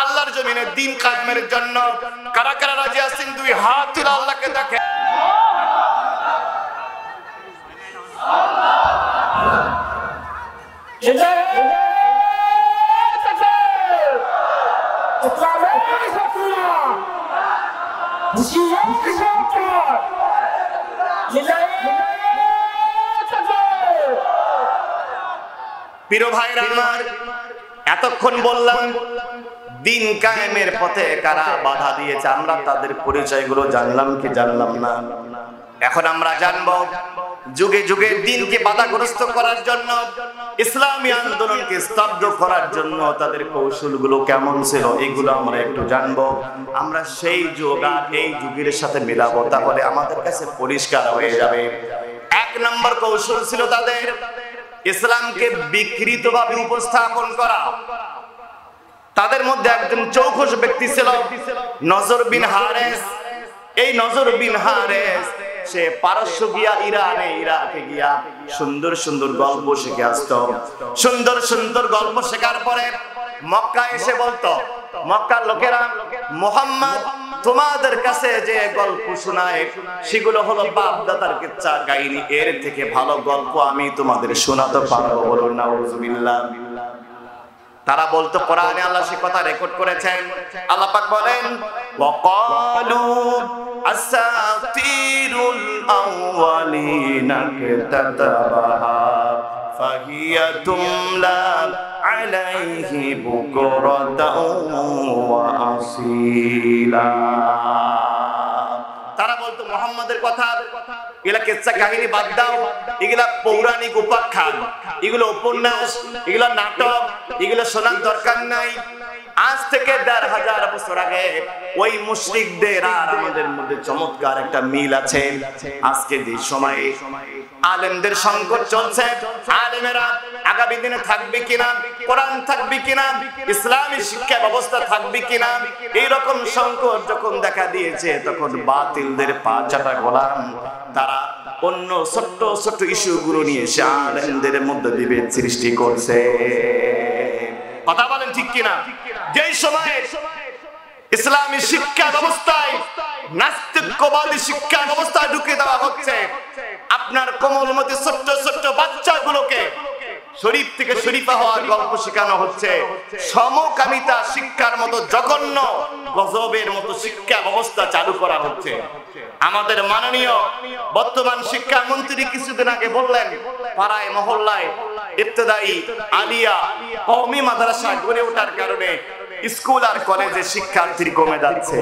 আল্লাহর জমিনে দ্বীন কায়েমের জন্য কারা কারা রাজি আছেন? দুই হাত তুলে আল্লাহকে দেখে। প্রিয় ভাইরা আমার, এতক্ষণ বললাম দ্বীন কায়েমের পথে কারা বাধা দিয়েছে, আমরা তাদের পরিচয়গুলো জানলাম কি জানলাম না? এখন আমরা জানবো যুগে যুগে দ্বীনকে বাধাগ্রস্ত করার জন্য, ইসলামী আন্দোলনকে স্তব্ধ করার জন্য তাদের কৌশলগুলো কেমন ছিল, এগুলো আমরা একটু জানবো। আমরা সেই যুগ আর এই যুগের সাথে মিলাবো, তাহলে আমাদের কাছে পরিষ্কার হয়ে যাবে। এক নম্বর কৌশল ছিল তাদের ইসলামকে বিকৃতভাবে উপস্থাপন করা। তাদের মধ্যে একজন চৌখস ব্যক্তি ছিল নজর বিন হারেস। এই নজর বিন হারেস সে পারস্য গিয়া ইরাকে গিয়া সুন্দর সুন্দর গল্প শিখে আসতো। সুন্দর সুন্দর গল্প শেখার পরে মক্কা এসে বলতো, মক্কার লোকেরা, মুহাম্মদ তোমাদের কাছে যে গল্প শোনায় সেগুলো হলো বাপ দাদার কিচ্ছা কাহিনী, এর থেকে ভালো গল্প আমি তোমাদের শোনাতে পারবো। বলুন নাউজুবিল্লাহ। তারা বলতো, কোরআনে আল্লাহ সে কথা রেকর্ড করেছেন। আল্লাহ পাক বলেন, ওয়াকালু আসাতিরুল আউয়ালিনা কাতাবাহা ফাহিয়া তুমলা আলাইহি বুকরাতাও ওয়া আসীলা। তারা বলতো মুহাম্মাদের কথা, এগুলা কিচ্ছা কাহিনী বাদ দাও, এগুলা পৌরাণিক উপাখ্যান, এগুলো উপন্যাস, এগুলো নাটক, এগুলো শোনার দরকার নাই। আজ থেকে ১৫০০ বছর আগে ওই মুশরিকদের আর আমাদের মধ্যে চমৎকার একটা মিল আছে। আজকে যে সময়ে আলেমদের সংকট চলছে, আলেমেরা আগামী দিনে থাকবে কিনা, কোরআন থাকবে কিনা, ইসলামী শিক্ষা ব্যবস্থা থাকবে কিনা, এইরকম সংকট যখন দেখা দিয়েছে, তখন বাতিলদের পা চাটা গোলাম তারা অন্য ছোট্ট ছোট্ট ইস্যুগুলো নিয়ে এসে আলেমদের মধ্যে বিভেদ সৃষ্টি করছে। কথা বলেন ঠিক কিনা? যেই সময়ে ইসলামী শিক্ষা ব্যবস্থায় নাস্তিকবাদী শিক্ষা ব্যবস্থায় ঢুকে দেওয়া হচ্ছে, আপনার কোমলমতি ছোট্ট ছোট্ট বাচ্চাগুলোকে শরীফ থেকে শরীফা হওয়ার গল্প শেখানো হচ্ছে। সমকামিতা শিক্ষার মতো জঘন্য গজবের মতো শিক্ষা ব্যবস্থা চালু করা হচ্ছে। আমাদের মাননীয় বর্তমান শিক্ষামন্ত্রী কিছুদিন আগে বললেন, পাড়ায় মহল্লায় ইবতেদায়ী আলিয়া কওমি মাদ্রাসা গড়ে ওঠার কারণে স্কুল আর কলেজে শিক্ষার্থী কমে যাচ্ছে।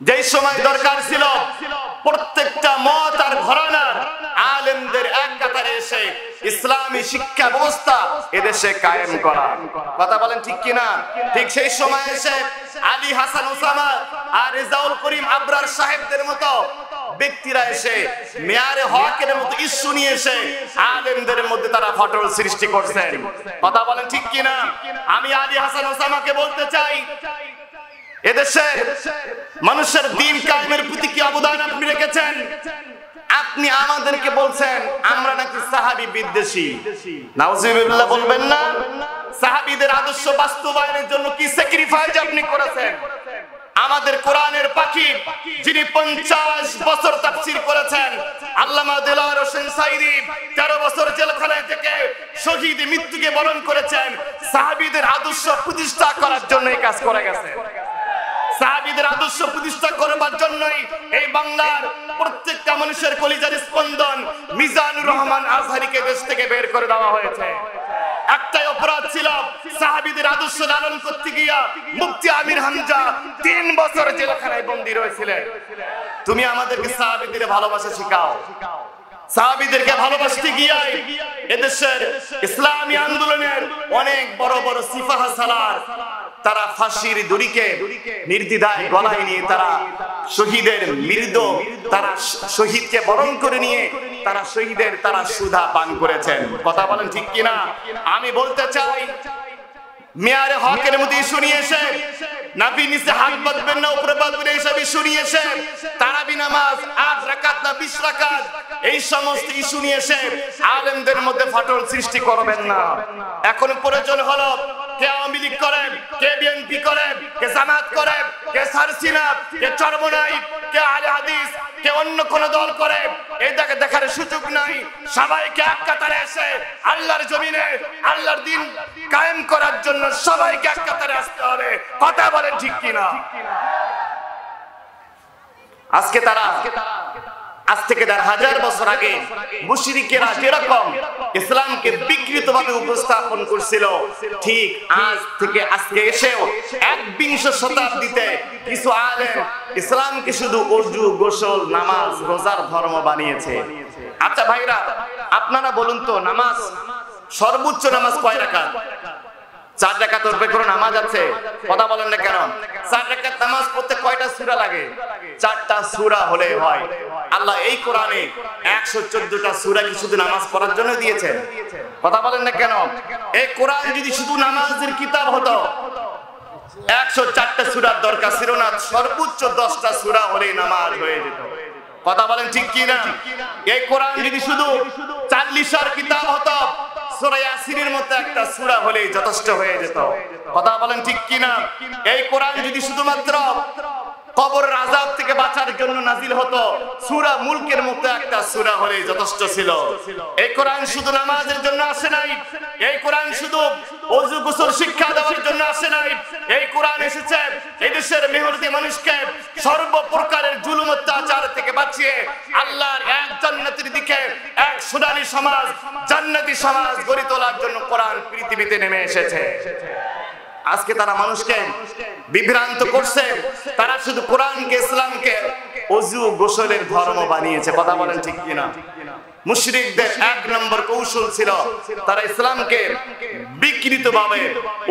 যেই সময় দরকার ছিল প্রত্যেকটা মত আর ঘরানার আলেমদের এক কাতারে এসে ইসলামী শিক্ষা ব্যবস্থা এদেশে কায়েম করা। কথা বলেন ঠিক কিনা? ঠিক সেই সময় এসে আলী হাসান ওসামা আর রেজাউল করিম আবরার সাহেবদের মতো ব্যক্তিরা এসে মেয়ারে হকের মতো ইস্যু নিয়ে এসে আলেমদের মধ্যে তারা ফাটল সৃষ্টি করছেন। কথা বলেন ঠিক কিনা? আমি আলী হাসান ওসামাকে বলতে চাই, এদেশের মানুষের দ্বীন কায়েমের প্রতি কি অবদান আপনি রেখেছেন? আপনি আমাদেরকে বলছেন আমরা নাকি সাহাবী বিদ্বেষী। নাউজুবিল্লাহ বলবেন না? সাহাবীদের আদর্শ বাস্তবায়নের জন্য কি স্যাক্রিফাইস আপনি করেছেন? আমাদের কোরআনের পাখি যিনি 50 বছর তাফসীর করেছেন, আল্লামা দেলাওয়ার হোসেন সাঈদী 13 বছর জেলখানায় থেকে শহীদ মৃত্যুকে বরণ করেছেন। সাহাবীদের আদর্শ প্রতিষ্ঠা করার জন্য এই কাজ করে গেছেন। সাহাবীদের আদর্শ প্রতিষ্ঠা করবার জন্যই এই বাংলার প্রত্যেকটা মানুষের কলিজার স্পন্দন মিজানুর রহমান আজহারীকে দেশ থেকে বের করে দেওয়া হয়েছে। একটাই অপরাধ ছিল, সাহাবীদের আদর্শ লালন করতে গিয়া মুফতি আমির হামজা 3 বছর জেলখানায় বন্দী রয়েছিলেন। তুমি আমাদেরকে সাহাবীদের ভালোবাসা শেখাও। সাহাবীদেরকে ভালোবাসতে গিয়ে এদেশের ইসলামী আন্দোলনের অনেক বড় বড় সিপাহা সালার তারা ফাঁসির দড়িকে নির্দ্বিধায় গলায় নিয়ে তারা শহীদের মৃদ তারা শহীদকে বরণ করে নিয়ে তারা শহীদের তারা সুধা পান করেছেন। কথা বলেন ঠিক কিনা? আমি বলতে চাই, মেয়ারে হকের মধ্যে শুনিয়েছে নাভি নিচে হাত বাঁধবেন না, উপরে বাঁধবেন হিসাবে শুনিয়েছে তারাবি নামাজ 8 রাকাত না 20 রাকাত এই সমস্ত ইস্যু নিয়ে এসে আলেমদের মধ্যে ফাটল সৃষ্টি করবেন না। এখন প্রয়োজন হলো কে আওয়ামী লীগ করেন, কে বিএনপি করেন, কে জামাত করেন, কে সারসিনা, কে চরমনাই, কে আলে হাদিস, কে অন্য কোন দল করে এই দেখার সুযোগ নাই। সবাইকে এক কাতারে এসে আল্লাহর জমিনে আল্লাহর দ্বীন কায়েম করার জন্য সবাইকে এক কাতারে আসতে হবে। কথা বলেন ঠিক কিনা? আজকে তারা আজ থেকে 1000 বছর আগে মুশরিকেরা যেরকম ইসলামকে বিকৃতভাবে উপস্থাপন করছিল, ঠিক আজ থেকে আজকে এসেও 21 শতাব্দীতে কিছু আলেম ইসলামকে শুধু ওযু, গোসল, নামাজ, রোজার ধর্ম বানিয়েছে। আচ্ছা ভাইরা, আপনারা বলুন তো, নামাজ সর্বোচ্চ নামাজ কয় রাকাত? 4 রাকাত ওর উপরে নামাজ আছে? কথা বলেন না কেন? 4 রাকাত নামাজ পড়তে কয়টা সূরা লাগে? 4টা সূরা হলে হয়। আল্লাহ এই কোরআনে 114টা সূরা কি শুধু নামাজ পড়ার জন্য দিয়েছেন? কথা বলেন না কেন? এই কোরআন যদি শুধু নামাজের কিতাব হতো 104টা সূরার দরকার ছিল না, সর্বোচ্চ 10টা সূরা হলেই নামাজ হয়ে যেত। কথা বলেন ঠিক কি না? এই কোরআন যদি শুধু 40 কিতাব হতো সূরা ইয়াসিনের মতো একটা সূরা হলেই যথেষ্ট হয়ে যেত। কথা বলেন ঠিক কি না? এই কোরআন যদি শুধুমাত্র কবরের আযাব থেকে বাঁচার জন্য নাজিল হতো সূরা মুলকের মতো একটা সূরা হলেই যথেষ্ট ছিল। এই কোরআন শুধু নামাজের জন্য আসে নাই, এই কোরআন শুধু ওযু গোসল শিক্ষা দেওয়ার জন্য আসে নাই। এই কোরআন এসেছে এই দেশের মেহনতি মানুষকে সর্বপ্রকারের জুলুম অত্যাচার থেকে বাঁচিয়ে আল্লাহর এক জান্নাতের দিকে এক সুদানি সমাজ, জান্নাতি সমাজ গড়ে তোলার জন্য কোরআন পৃথিবীতে নেমে এসেছে। আজকে তারা মানুষকে বিভ্রান্ত করছে, তারা শুধু কোরআনকে ইসলামকে ওযু গোসলের ধর্ম বানিয়েছে। কথা বলেন ঠিক কিনা? মুশরিকদের 1 নম্বর কৌশল ছিল তারা ইসলামকে বিকৃতভাবে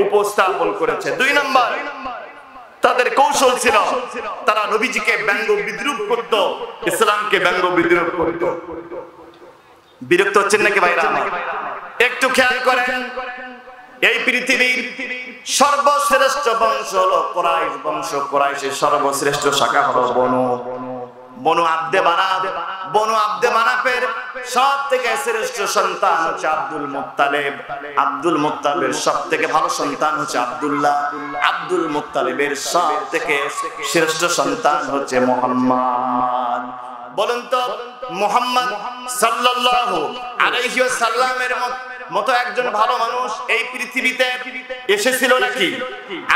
উপস্থাপন করেছে। 2 নম্বর তাদের কৌশল ছিল তারা নবীজিকে ব্যঙ্গ বিদ্রূপ করত, ইসলামকে ব্যঙ্গ বিদ্রূপ করত। বিরক্ত হচ্ছেন নাকি ভাইরা? একটু খেয়াল করেন, এই পৃথিবীর সর্বশ্রেষ্ঠ বংশ হলো কুরাইশ বংশ। কুরাইশের সর্বশ্রেষ্ঠ শাখা হলো বনু আব্দে মানাফ। বনু আব্দে মানাফের সবথেকে শ্রেষ্ঠ সন্তান হচ্ছে আব্দুল মুত্তালিব। আব্দুল মুত্তালিবের সবথেকে ভালো সন্তান হচ্ছে আব্দুল্লাহ। আব্দুল মুত্তালিবের সবথেকে শ্রেষ্ঠ সন্তান হচ্ছে মুহাম্মদ। বলুন তো, মুহাম্মদ সাল্লাল্লাহু আলাইহি ওয়াসাল্লামের মতো একজন ভালো মানুষ এই পৃথিবীতে এসেছিল নাকি,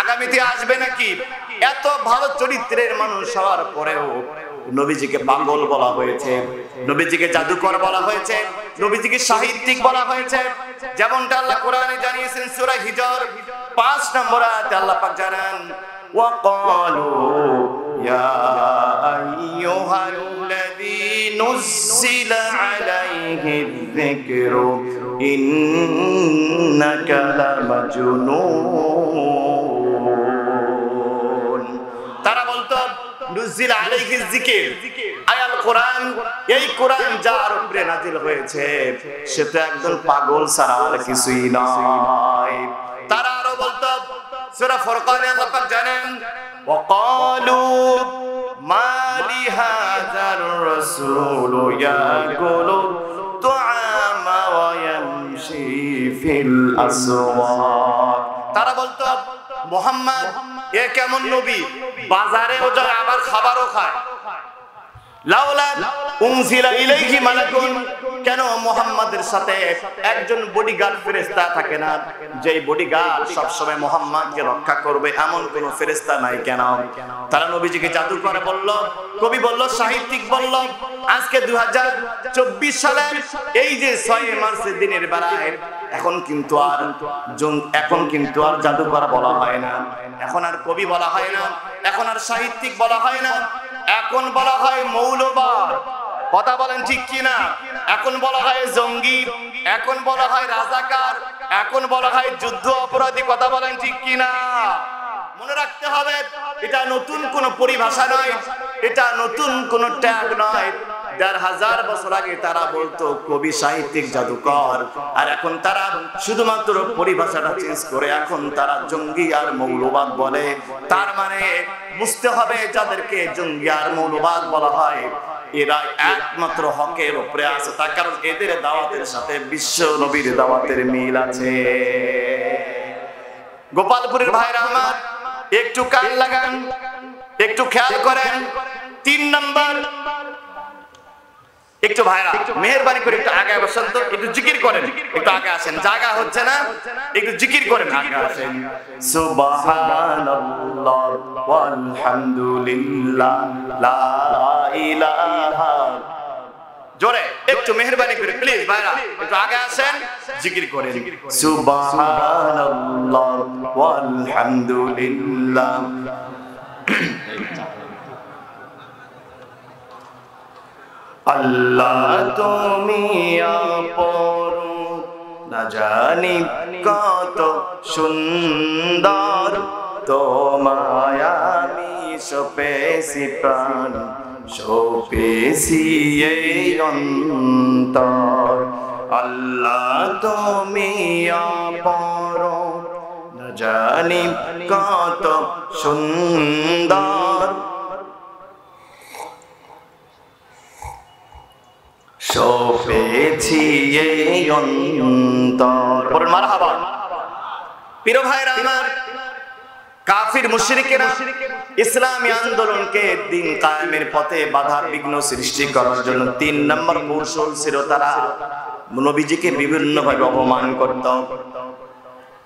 আগামীতে আসবে নাকি? এত ভালো চরিত্রের মানুষ হওয়ার পরেও নবীজিকে পাগল বলা হয়েছে, নবীজিকে জাদুকর বলা হয়েছে, নবীজিকে সাহিত্যিক বলা হয়েছে। যেমনটা আল্লাহ কোরআনে জানিয়েছেন সূরা হিজর 5 নম্বর আয়াতে আল্লাহ পাক জানান, ওয়াকালু ইয়া আইয়ুহাল্লাযী নুজ্জিলা আলাইহিয যিকরু ইন্নাকা লামাজনুন। তারা বলতো নুজ্জিলা আলাইহিয যিকর, আয়াল কোরআন, এই কোরআন যার উপরে নাযিল হয়েছে সে তো একদম পাগল ছাড়া আর কিছুই নয়। তারা আরো বলতো সূরা ফুরকানে আল্লাহ পাক জানেন, ওয়াকালু মা লিহাযার রাসূলু ইয়াকুলু তুআমা ওয়া ইয়ামশি ফিল আসওয়াক। তারা বলতো মুহাম্মদ এ কেমন নবী, বাজারেও যায় আবার খাবারও খায়। লাউলা উনজিলা ইলাইহি মালাকুন, কেন মুহাম্মাদের সাথে একজন বডিগার্ড ফেরেশতা থাকে না, যেই বডিগার্ড সব সময় মুহাম্মাদকে রক্ষা করবে, এমন কোন ফেরেশতা নাই কেন? তারা নবীজিকে জাদুকর বলল, কবি বলল, সাহিত্যিক বলল। আজকে 2024 সালের এই যে 6 মার্চের দিনের বেলায় এখন কিন্তু আর জাদুকর বলা হয় না, এখন আর কবি বলা হয় না, এখন আর সাহিত্যিক বলা হয় না, এখন বলা হয় মৌলবাদ। কথা বলেন ঠিক কিনা? এখন বলা হয় জঙ্গি, এখন বলা হয় রাজাকার, এখন বলা হয় যুদ্ধ অপরাধী। কথা বলেন ঠিক কিনা? মনে রাখতে হবে, এটা নতুন কোন পরিভাষা নয়, এটা নতুন কোন ট্যাগ নয়। ১,৫০০ বছর আগে তারা বলতো কবি, সাহিত্যিক, জাদুকর, আর এখন তারা শুধুমাত্র পরিভাষাটা চেঞ্জ করে এখন তারা জঙ্গি আর মৌলবাদ বলে। তার মানে বুঝতে হবে, যাদেরকে জঙ্গি আর মৌলবাদ বলা হয় এরা একমাত্র হকের উপরে আছে, তার কারণ এদের দাওয়াতের সাথে বিশ্ব নবীর দাওয়াতের মিল আছে। গোপালপুরের ভাইরা আমার, একটু কান লাগান, একটু খেয়াল করেন। 3 নম্বর, একটু ভাইরা মেহেরবানি করে একটু আগে বসেন তো, একটু জিকির করেন, একটু আগে আসেন, জায়গা হচ্ছে না, একটু জিকির করেন, আগে আসেন। সুবহানাল্লাহ ওয়ালহামদুলিল্লাহ লা ইলাহা, জোরে একটু মেহেরবানি করে প্লিজ ভাইরা একটু আগে আসেন, জিকির করেন। সুবহানাল্লাহ ওয়ালহামদুলিল্লাহ। আল্লাহ তুমি আপন, না জানি কত সুন্দর, তোমায় আমি সপেছি প্রাণ, সপেছি এই অন্তর। আল্লাহ তুমি আপন, না জানি কত সুন্দর, সপেছি এই অন্তর। বলুন মারহাবা। প্রিয় ভাইরা আমার, কাফির মুশরিকেরা ইসলামী আন্দোলনকে দিন কায়েমের পথে বাধা বিঘ্ন সৃষ্টি করার জন্য 3 নম্বর কৌশল ছিল, তারা নবীজিকে বিভিন্নভাবে অপমান করত।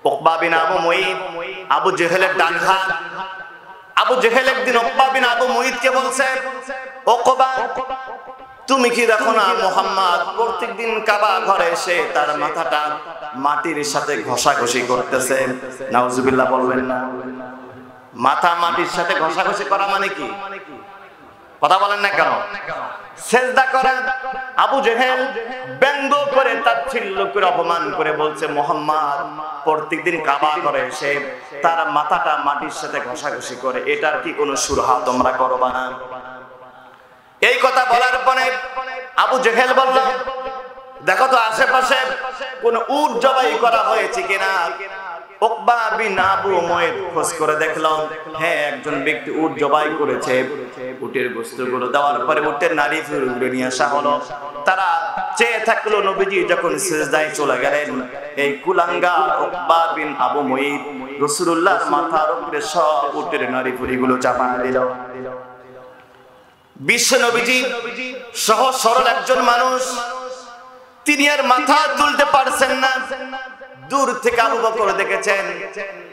উকবা বিন আবু মুঈত, আবু জেহেলের ডান হাত। আবু জেহেল একদিন উকবা বিন আবু মুঈতকে বলছে, উকবা তুমি কি দেখো না মুহাম্মদ প্রত্যেকদিন কাবা ঘরে এসে তার মাথাটা মাটির সাথে ঘষাঘষি করতেছে? নাউজুবিল্লাহ বলবেন না। মাথা মাটির সাথে ঘষাঘষি করা মানে কি? কথা বলেন না কেন? সিজদা করেন। আবু জেহেল ব্যঙ্গ করে, তাচ্ছিল্য করে, অপমান করে বলছে, মুহাম্মদ প্রত্যেকদিন কাবা ঘরে এসে তার মাথাটা মাটির সাথে ঘষাঘষি করে, এটার কি কোনো সুরাহা তোমরা করবা না? এই কথা বলার পরে আবু জেহেল বলল, দেখো তো আশেপাশে কোন উট জবাই করা হয়েছে কিনা। উকবা বিন আবু মুঈত খোঁজ করে দেখলাম, হ্যাঁ একজন ব্যক্তি উট জবাই করেছে। উটের গোশতগুলো দেওয়ার পরে উটের নাড়ি ফুলগুলো নিয়ে আসা হলো। তারা চেয়ে থাকলো, নবীজি যখন সিজদায় চলে গেলেন, এই কুলাঙ্গার উকবা বিন আবু মুঈত রাসূলুল্লাহর মাথার উপরে সব উটের নাড়ি ফুলগুলো চাপা দিল। বিশ্ব নবীজি সহজ সরল একজন মানুষ, তিনি আর মাথা তুলতে পারছেন না। দূর থেকে আবু বকর দেখেছেন,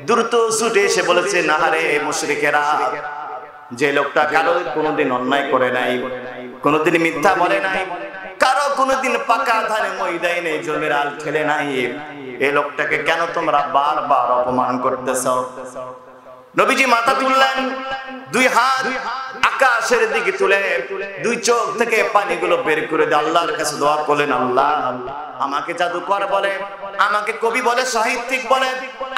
দ্রুত ছুটে এসে বলেছে, নাহারে মুশরিকেরা, যে লোকটা কারো কোনোদিন অন্যায় করে নাই, কোনোদিন মিথ্যা বলে নাই, কারো কোনোদিন পাকা ধানে মই দেয় নাই, জমির আল ঠেলে নাই, এই লোকটাকে কেন তোমরা বারবার অপমান করতেছ? নবীজি মাথা তুললেন, দুই হাত আকাশের দিকে তুলে দুই চোখ থেকে পানিগুলো বের করে দিয়ে আল্লাহর কাছে দোয়া করলেন, আল্লাহ আমাকে জাদুকর বলে, আমাকে কবি বলে, সাহিত্যিক বলে,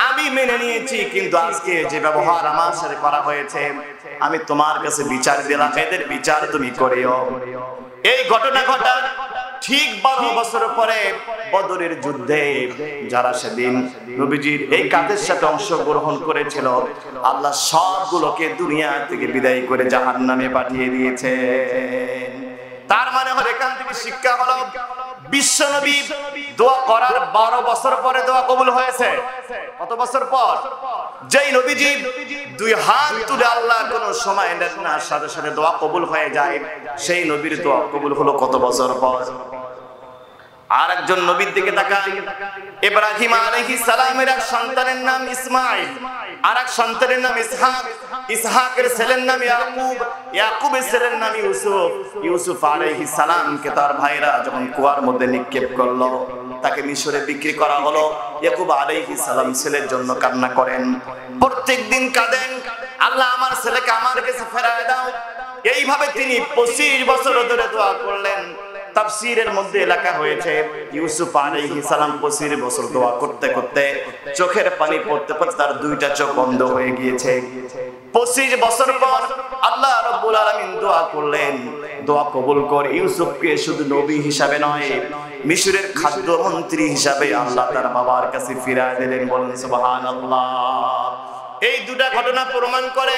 আমি মেনে নিয়েছি, কিন্তু আজকে যে ব্যবহার আমার সাথে করা হয়েছে, আমি তোমার কাছে বিচার দিলাম, এদের বিচার তুমি করিও। এই ঘটনা ঘটা ঠিক 12 বছর পরে বদরের যুদ্ধে যারা সেদিন নবীজির এই কাজের সাথে অংশগ্রহণ করেছিল, আল্লাহ সবগুলোকে দুনিয়া থেকে বিদায় করে জাহান্নামে পাঠিয়ে দিয়েছে। তার মানে হলো এখান থেকে শিক্ষা হলো, বিশ্বনবী দোয়া করার 12 বছর পরে দোয়া কবুল হয়েছে। কত বছর পর? যেই নবীজি দুই হাত তুলে আল্লাহ কোন সময় নেন না, সাথে সাথে দোয়া কবুল হয়ে যায়, সেই নবীর দোয়া কবুল হলো কত বছর পর? আর একজন নবীর দিকে তাকান, ইব্রাহিম আলাইহিস সালামের এক সন্তানের নাম ইসমাঈল, আর এক সন্তানের নাম ইসহাক, ইসহাকের ছেলের নাম ইয়াকুব, ইয়াকুবের ছেলের নাম ইউসুফ। ইউসুফ আলাইহিস সালামকে তার ভাইরা যখন কুয়ার মধ্যে নিক্ষেপ করলো, তাকে মিশরে বিক্রি করা হলো। ইয়াকুব আলাইহিস সালাম ছেলের জন্য কান্না করেন, প্রত্যেকদিন কাঁদেন, আল্লাহ আমার ছেলেকে আমার কাছে ফেরায় দাও। এইভাবে তিনি 25 বছর ধরে দোয়া করলেন। তাফসীরের মধ্যে লেখা হয়েছে, ইউসুফ আলাইহিস সালাম 25 বছর দোয়া করতে করতে চোখের পানি পড়তে পড়তে তার দুইটা চোখ বন্ধ হয়ে গিয়েছে। 25 বছর পর আল্লাহ রাব্বুল আলামিন দোয়া করলেন, দোয়া কবুল কর, ইউসুফকে শুধু নবী হিসাবে নয়, মিশরের খাদ্যমন্ত্রী হিসাবে আল্লাহ তার বাবার কাছে ফিরিয়ে দিলেন। বলেন সুবহানাল্লাহ। এই দুটা ঘটনা প্রমাণ করে,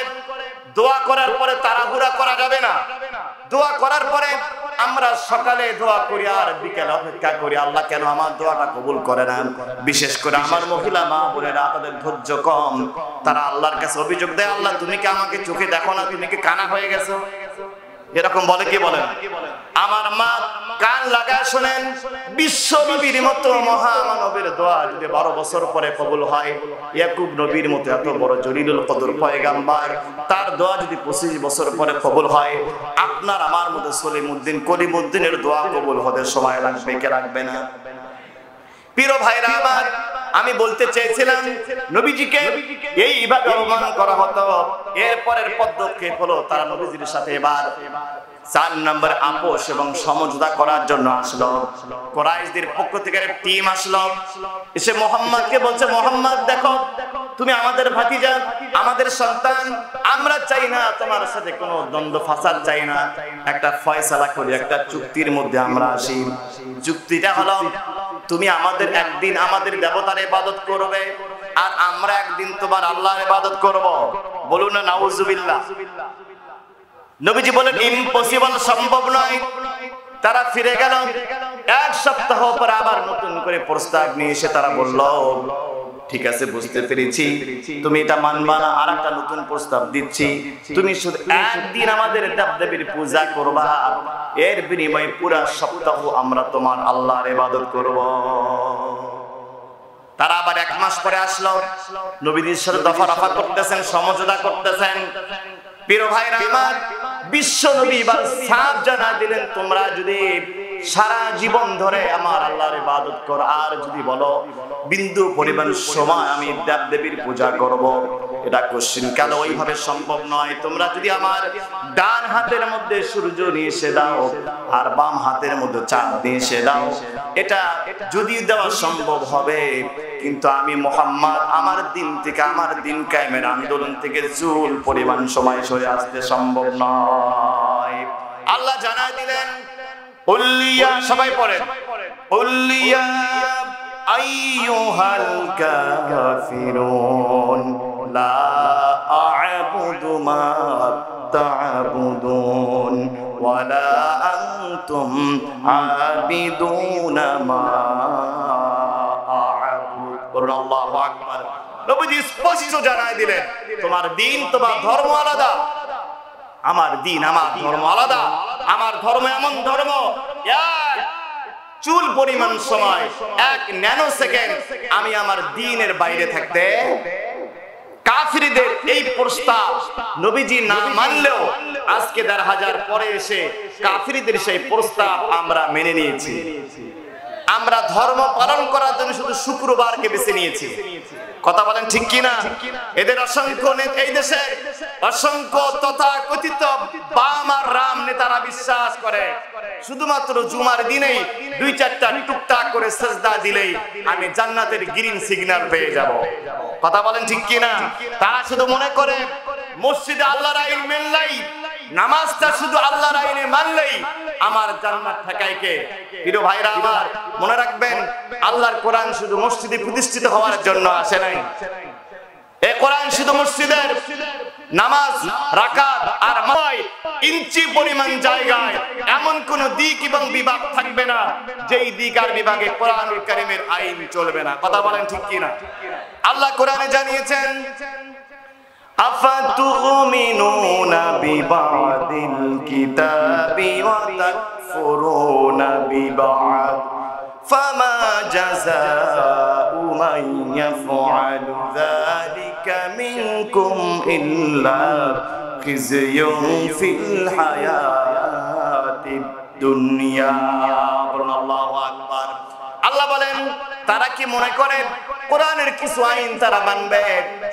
দোয়া করার পরে তাড়াহুড়া করা যাবে না। দোয়া করার পরে আমরা সকালে দোয়া করি আর বিকেলে অপেক্ষা করি, আল্লাহ কেন আমার দোয়াটা কবুল করে না? বিশেষ করে আমার মহিলা মা বোনেরা, তাদের ধৈর্য কম, তারা আল্লাহর কাছে অভিযোগ দেয়, আল্লাহ তুমি কি আমাকে চোখে দেখো না, তুমি কি কানা হয়ে গেছো? এরকম বলে কি বলে? আমার মা কান লাগায় শোনেন, বিশ্ব নবীর মতো মহামানবের দোয়া যদি 12 বছর পরে কবুল হয়, ইয়াকুব নবীর মতো এত বড় জলিলুল কদর পয়গাম্বার, তার দোয়া যদি 25 বছর পরে কবুল হয়, আপনার আমার মতো সলিমউদ্দিন কলিমউদ্দিনের দোয়া কবুল হতে সময় লাগবে কি লাগবে না? প্রিয় ভাইরা আমার, আমি বলতে চেয়েছিলাম, নবীজিকে এইভাবে অপমান করা হতো। এরপরের পদক্ষেপ হলো, তারা নবীজির সাথে এবার 4 নম্বর আপোষ এবং সমঝোতা করার জন্য আসলো। কুরাইশদের পক্ষ থেকে একটা টিম আসলো, এসে মুহাম্মদকে বলছে, মুহাম্মদ দেখো, তুমি আমাদের ভাতিজা, আমাদের সন্তান, আমরা চাই না তোমার সাথে কোনো দ্বন্দ্ব ফাসাদ চাই না, একটা ফয়সালা করি, একটা চুক্তির মধ্যে আমরা আসি। চুক্তিটা হলো, তুমি আমাদের একদিন আমাদের দেবতার ইবাদত করবে, আর আমরা একদিন তোমার আল্লাহর ইবাদত করব। বলুন না নাউজুবিল্লাহ। নবীজি বলেন, ইম্পসিবল, সম্ভব নয়। তারা ফিরে গেল। 1 সপ্তাহ পর আবার নতুন করে প্রস্তাব নিয়ে এসে তারা বলল, ঠিক আছে বুঝতে পেরেছি, তুমি এটা মানবা না, আর একটা নতুন প্রস্তাব দিচ্ছি, তুমি শুধু একদিন আমাদের দেবদেবীর পূজা করবা, এর বিনিময়ে পুরো সপ্তাহ আমরা তোমার আল্লাহর ইবাদত করব। তারা আবার 1 মাস পরে আসলো, নবীদের সাথে দফা করতেছেন, সমঝোতা করতেছেন। প্রিয় ভাইরা আমার, বিশ্ব নবী এবার সাফ জানাই দিলেন, তোমরা যদি সারা জীবন ধরে আমার আল্লাহর ইবাদত করো, আর যদি বলো বিন্দু পরিমাণ সময় আমি দেবদেবীর পূজা করব, এটা কোশ্চিন কাল ওইভাবে সম্ভব নয়। তোমরা যদি আমার ডান হাতের মধ্যে সূর্য নিয়ে এসে দাও, আর বাম হাতের মধ্যে চাঁদ নিয়ে এসে দাও, এটা যদি দেওয়া সম্ভব হবে, কিন্তু আমি মুহাম্মদ আমার দিন থেকে, আমার দিন কায়েমের আন্দোলন থেকে চুল পরিমাণ সময় সরে আসতে সম্ভব নয়। আল্লাহ জানাই দিলেন, উল্লিয়া, সবাই পড়েন, উল্লিয়া আইয়ুহাল কাফিরুন লা আ'বুদু মা তা'বুদুন ওয়ালা আনতুম আবিদুনা মা আ'বুদু। আল্লাহু আকবার। নবীজি স্পষ্ট জানাই দিলেন, তোমার দিন, তোমার ধর্ম আলাদা, আমার দিন আমার ধর্ম আলাদা, আমার ধর্ম এমন ধর্ম চুল পরিমাণ সময় 1 ন্যানো সেকেন্ড আমি আমার দ্বীনের বাইরে থাকতে কাফিরদের এই প্রস্তাব নবীজি না মানলেও আজকে ১৫০০ পরে এসে কাফিরদের সেই প্রস্তাব আমরা মেনে নিয়েছি। আমরা ধর্ম পালন করার জন্য শুধু শুক্রবারকে বেছে নিয়েছি। কথা বলেন ঠিক কি না? এদের অসংখ্য এই দেশে অসংখ্য তথাকথিত বাম আর রাম নেতারা বিশ্বাস করে শুধুমাত্র জুমার দিনেই 2-4টা টুকটাক করে সিজদা দিলেই আমি জান্নাতের গ্রিন সিগন্যাল পেয়ে যাব। কথা বলেন ঠিক কি না? তারা শুধু মনে করে মসজিদে আল্লাহর আইন মেনলাই, নামাজটা শুধু আল্লাহর আইনে মানলেই আমার জান্নাত ঠেকায় কে? প্রিয় ভাইরা আমার, মনে রাখবেন আল্লাহর কোরআন শুধু মসজিদে প্রতিষ্ঠিত হওয়ার জন্য আসে নাই। এই কোরআন শুধু মসজিদের নামাজ রাকাত আর 9 ইঞ্চি পরিমাণ জায়গায় এমন কোন দিক এবং বিভাগ থাকবে না যেই দিক আর বিভাগে কোরআনুল কারীমের আইন চলবে না। কথা বলেন ঠিক কি না? আল্লাহ কোরআনে জানিয়েছেন আফাতুমিনুনা বিবাদিল কিতাবি ওয়া তাকফুরুনা বিবাদ ফামা জাযাউ মান ইয়াফআলু যালিকা মিনকুম ইল্লা খিzyun ফিল হায়াতিদ দুনিয়া। আল্লাহু আকবার। আল্লাহ বলেন তারা কি মনে করে কোরআনের কিছু আইন তারা মানবে,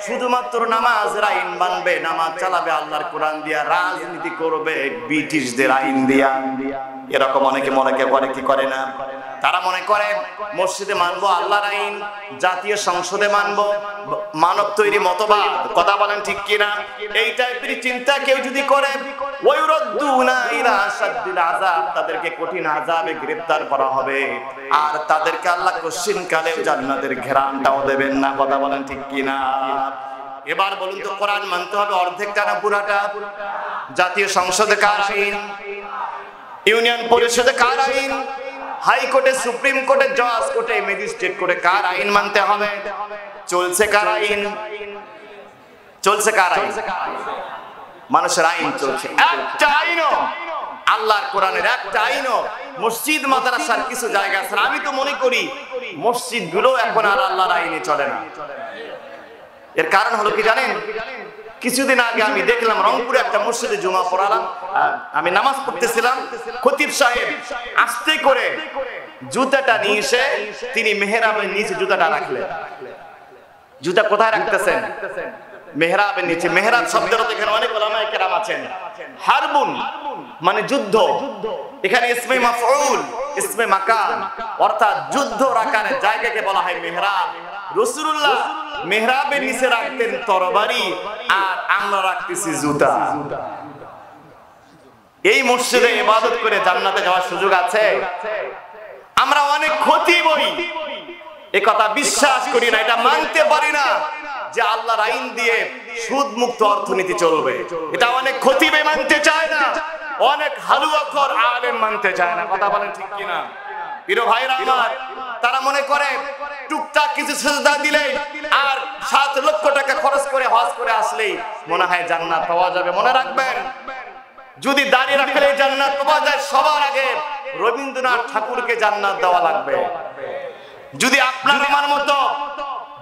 শুধুমাত্র নামাজের আইন মানবে, নামাজ চালাবে আল্লাহর কোরআন দিয়া, রাজনীতি করবে ব্রিটিশদের আইন দিয়া? এরকম অনেকে মনে করে কি করে না? তারা মনে করে মসজিদে মানবো আল্লাহর আইন, জাতীয় সংসদে মানবো মানব তৈরি মতবাদ। কথা বলেন ঠিক কিনা? এই টাইপের চিন্তা কেউ যদি করে ওয়ায়ুরদ্দুনা ইলা আশাদ্দিল আযাব, তাদেরকে কঠিন আযাবে গ্রেফতার করা হবে আর তাদেরকে আল্লাহ কঠিন কালেও জান্নাতের ঘেরানটাও দেবেন না। কথা বলেন ঠিক কিনা? এবার বলুন তো কোরআন মানতে হবে অর্ধেকটা না পুরাটা? জাতীয় সংসদে কার আইন? ইউনিয়ন পরিষদে কার আইন? হাইকোর্টে, সুপ্রিম কোর্টে, জজ কোর্টে, ম্যাজিস্ট্রেট কোর্টে কার আইন মানতে হবে? চলছে কার আইন? চলছে কার আইন? মানুষের আইন চলছে। একটা আইনও আল্লাহর কোরআনের একটা আইনও মসজিদ মাদ্রাসার কিছু জায়গা আছে। আমি তো মনে করি মসজিদ গুলো এখন আর আল্লাহর আইনে চলে না। এর কারণ হলো কি জানেন? কিছুদিন আগে আমি দেখলাম রংপুরে একটা মসজিদে জুমা পড়ালাম, আমি নামাজ পড়তেছিলাম, খতিব সাহেব আস্তে করে জুতাটা নিয়ে এসে তিনি মেহরাবের নিচে জুতাটা রাখলেন। জুতা কোথায় রাখতেছেন? মেহরাবের নিচে। মেহরাব শব্দের অর্থ এখানে অনেক উলামায়ে কেরাম আছেন। হারবুন মানে যুদ্ধ, এখানে ইসমে মাফউল, ইসমে মাকান, অর্থাৎ যুদ্ধ রাখার জায়গাকে বলা হয় মেহরাব। রাসূলুল্লাহ মেহরাবের নিচে রাখতেন তরবারি আর আমরা রাখতেছি জুতা। এই মসজিদে ইবাদত করে জান্নাতে যাওয়ার সুযোগ আছে? আমরা অনেক খতিব হই, এই কথা বিশ্বাস করি না, এটা মানতে পারি না যে আল্লাহর আইন দিয়ে সুদ মুক্ত অর্থনীতি চলবে। এটা অনেক খতিবে মানতে চায় না, অনেক হালুয়াখোর আলেম মানতে চায় না। কথা বলেন ঠিক কিনা? প্রিয় ভাইরা আমার, তারা মনে করে টুকটাক কিছু সিজদা দিলে আর 7 লক্ষ টাকা খরচ করে হজ করে আসলেই মনে হয় জান্নাত পাওয়া যাবে। মনে রাখবেন, যদি দাঁড়িয়ে রাখলে জান্নাত পাওয়া যায়, সবার আগে রবীন্দ্রনাথ ঠাকুরকে জান্নাত দেওয়া লাগবে। যদি আপনার আমার মতো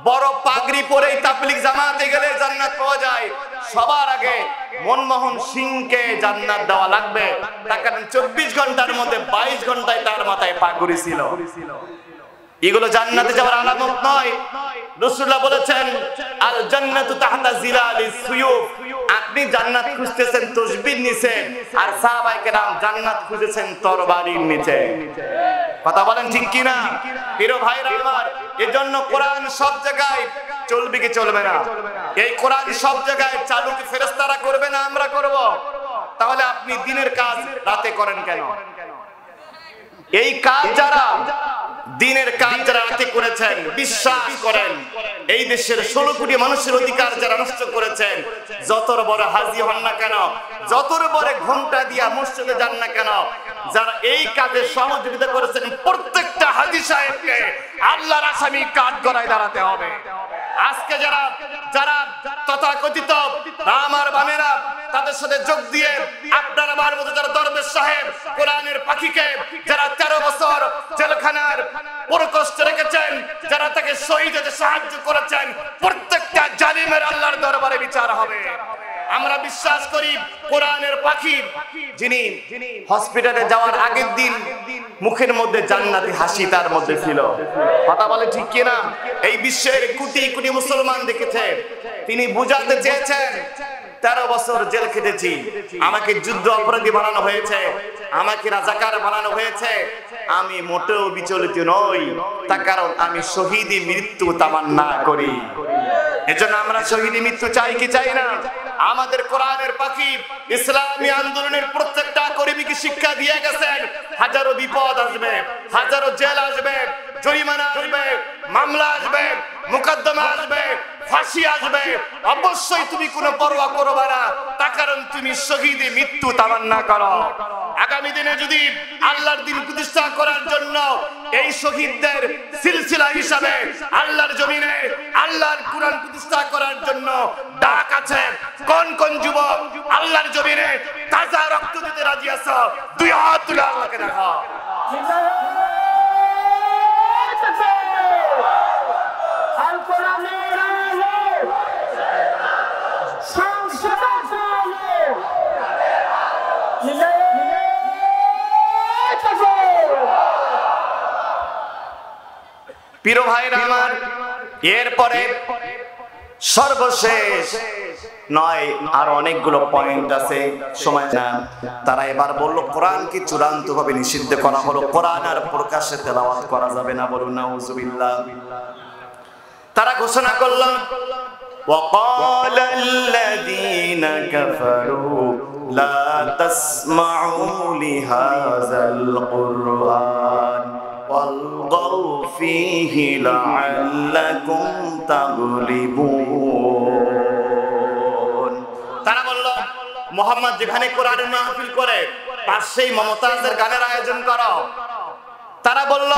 বড় পাগড়ি পরে তাবলীগ জামাতে গেলে জান্নাত পাওয়া যায়, সবার আগে মনমোহন সিংকে জান্নাত দেওয়া লাগবে। তার কারণ 24 ঘন্টার মধ্যে 22 ঘন্টায় তার মাথায় পাগড়ি ছিল। এগুলো জান্নাতে যাওয়ার আলামত নয়। রাসূলুল্লাহ বলেছেন আল জান্নাতু তাহতা জিলালিস সুয়ুফ। আপনি জান্নাত খুঁজতেছেন তসবির নিচে, আর সাহাবায়ে কেরাম জান্নাত খুঁজেছেন তরবারির নিচে। কথা বলেন ঠিক কি না? প্রিয় ভাইরা আমার, এজন্য কোরআন সব জায়গায় চলবে কি চলবে না? এই কোরআন সব জায়গায় চালু কি ফেরেশতারা করবে না আমরা করব? তাহলে আপনি দিনের কাজ রাতে করেন কেন? এই কাজ যারা দিনের কাজ যারা রাতে করেছেন, বিশ্বাস করেন এই দেশের 16 কোটি মানুষের অধিকার যারা নষ্ট করেছেন, যতর বড় হাজি হন না কেন, যতর বড় ঘন্টা দিয়া মসজিদে যান না কেন, যারা এই কাজে সহযোগিতা করেছেন প্রত্যেকটা হাজি সাহেবকে আল্লাহর আসামি কাঠ গড়ায় দাঁড়াতে হবে। আজকে যারা তথাকথিত আমার বামেরা তাদের সাথে যোগ দিয়ে আপনার আমার মতো যারা দরবেশ সাহেব কোরআনের পাখিকে যারা 13 বছর জেলখানার বড় কষ্ট রেখেছেন, যারা তাকে শহীদ হতে সাহায্য করেছেন, প্রত্যেকটা জালিমের আল্লাহর দরবারে বিচার হবে। আমরা বিশ্বাস করি কোরআনের পাখি যিনি হসপিটালে যাওয়ার আগের দিন মুখের মধ্যে জান্নাতি হাসি তার মধ্যে ছিল। কথা বলে ঠিক কিনা? এই বিশ্বের কোটি কোটি মুসলমান দেখেছে। তিনি বুঝাতে চেয়েছেন 13 বছর জেল খেটেছি, আমাকে যুদ্ধ অপরাধী বানানো হয়েছে, আমাকে রাজাকার বানানো হয়েছে, আমি মোটেও বিচলিত নই, তার কারণ আমি শহীদি মৃত্যু তামান্না করি। এজন্য আমরা শহীদি মৃত্যু চাই কি চাই না? আমাদের কোরআনের পাখি ইসলামী আন্দোলনের প্রত্যেকটা কর্মীকে শিক্ষা দিয়ে গেছেন, হাজারো বিপদ আসবে, হাজারো জেল আসবে, জরিমানা আসবে, মামলা আসবে, মোকদ্দমা আসবে, ফাঁসি আসবে, অবশ্যই তুমি কোনো পরোয়া করবে না, তার কারণ তুমি শহীদি মৃত্যু তামান্না করো। আগামী দিনে যদি আল্লাহর দ্বীন প্রতিষ্ঠা করার জন্য এই শহীদদের সিলসিলা হিসাবে আল্লাহর জমিনে আল্লাহর কুরআন প্রতিষ্ঠা করার জন্য ডাক আছে, কোন কোন যুবক আল্লাহর জমিনে তাজা রক্ত দিতে রাজি আছো? দুই হাত তুলে আল্লাহকে দেখো। প্রিয় ভাইরা আমার, এরপরে সর্বশেষ নয় আর অনেকগুলো পয়েন্ট আছে, সময় না। তারা এবার বলল কোরআনকে চূড়ান্তভাবে নিষিদ্ধ করা হলো, কোরআন আর প্রকাশ্যে তেলাওয়াত করা যাবে না। বলুন নাউযুবিল্লাহ। তারা ঘোষণা করল وقال الذين كفروا لا تسمعوا لهذا القرآن والغوا فيه لعلكم تغلبون। তারা বলল মুহাম্মদ যেখানে কোরআনের মাহফিল করে পাশেই মমতাজের গানের আয়োজন করো। তারা বলল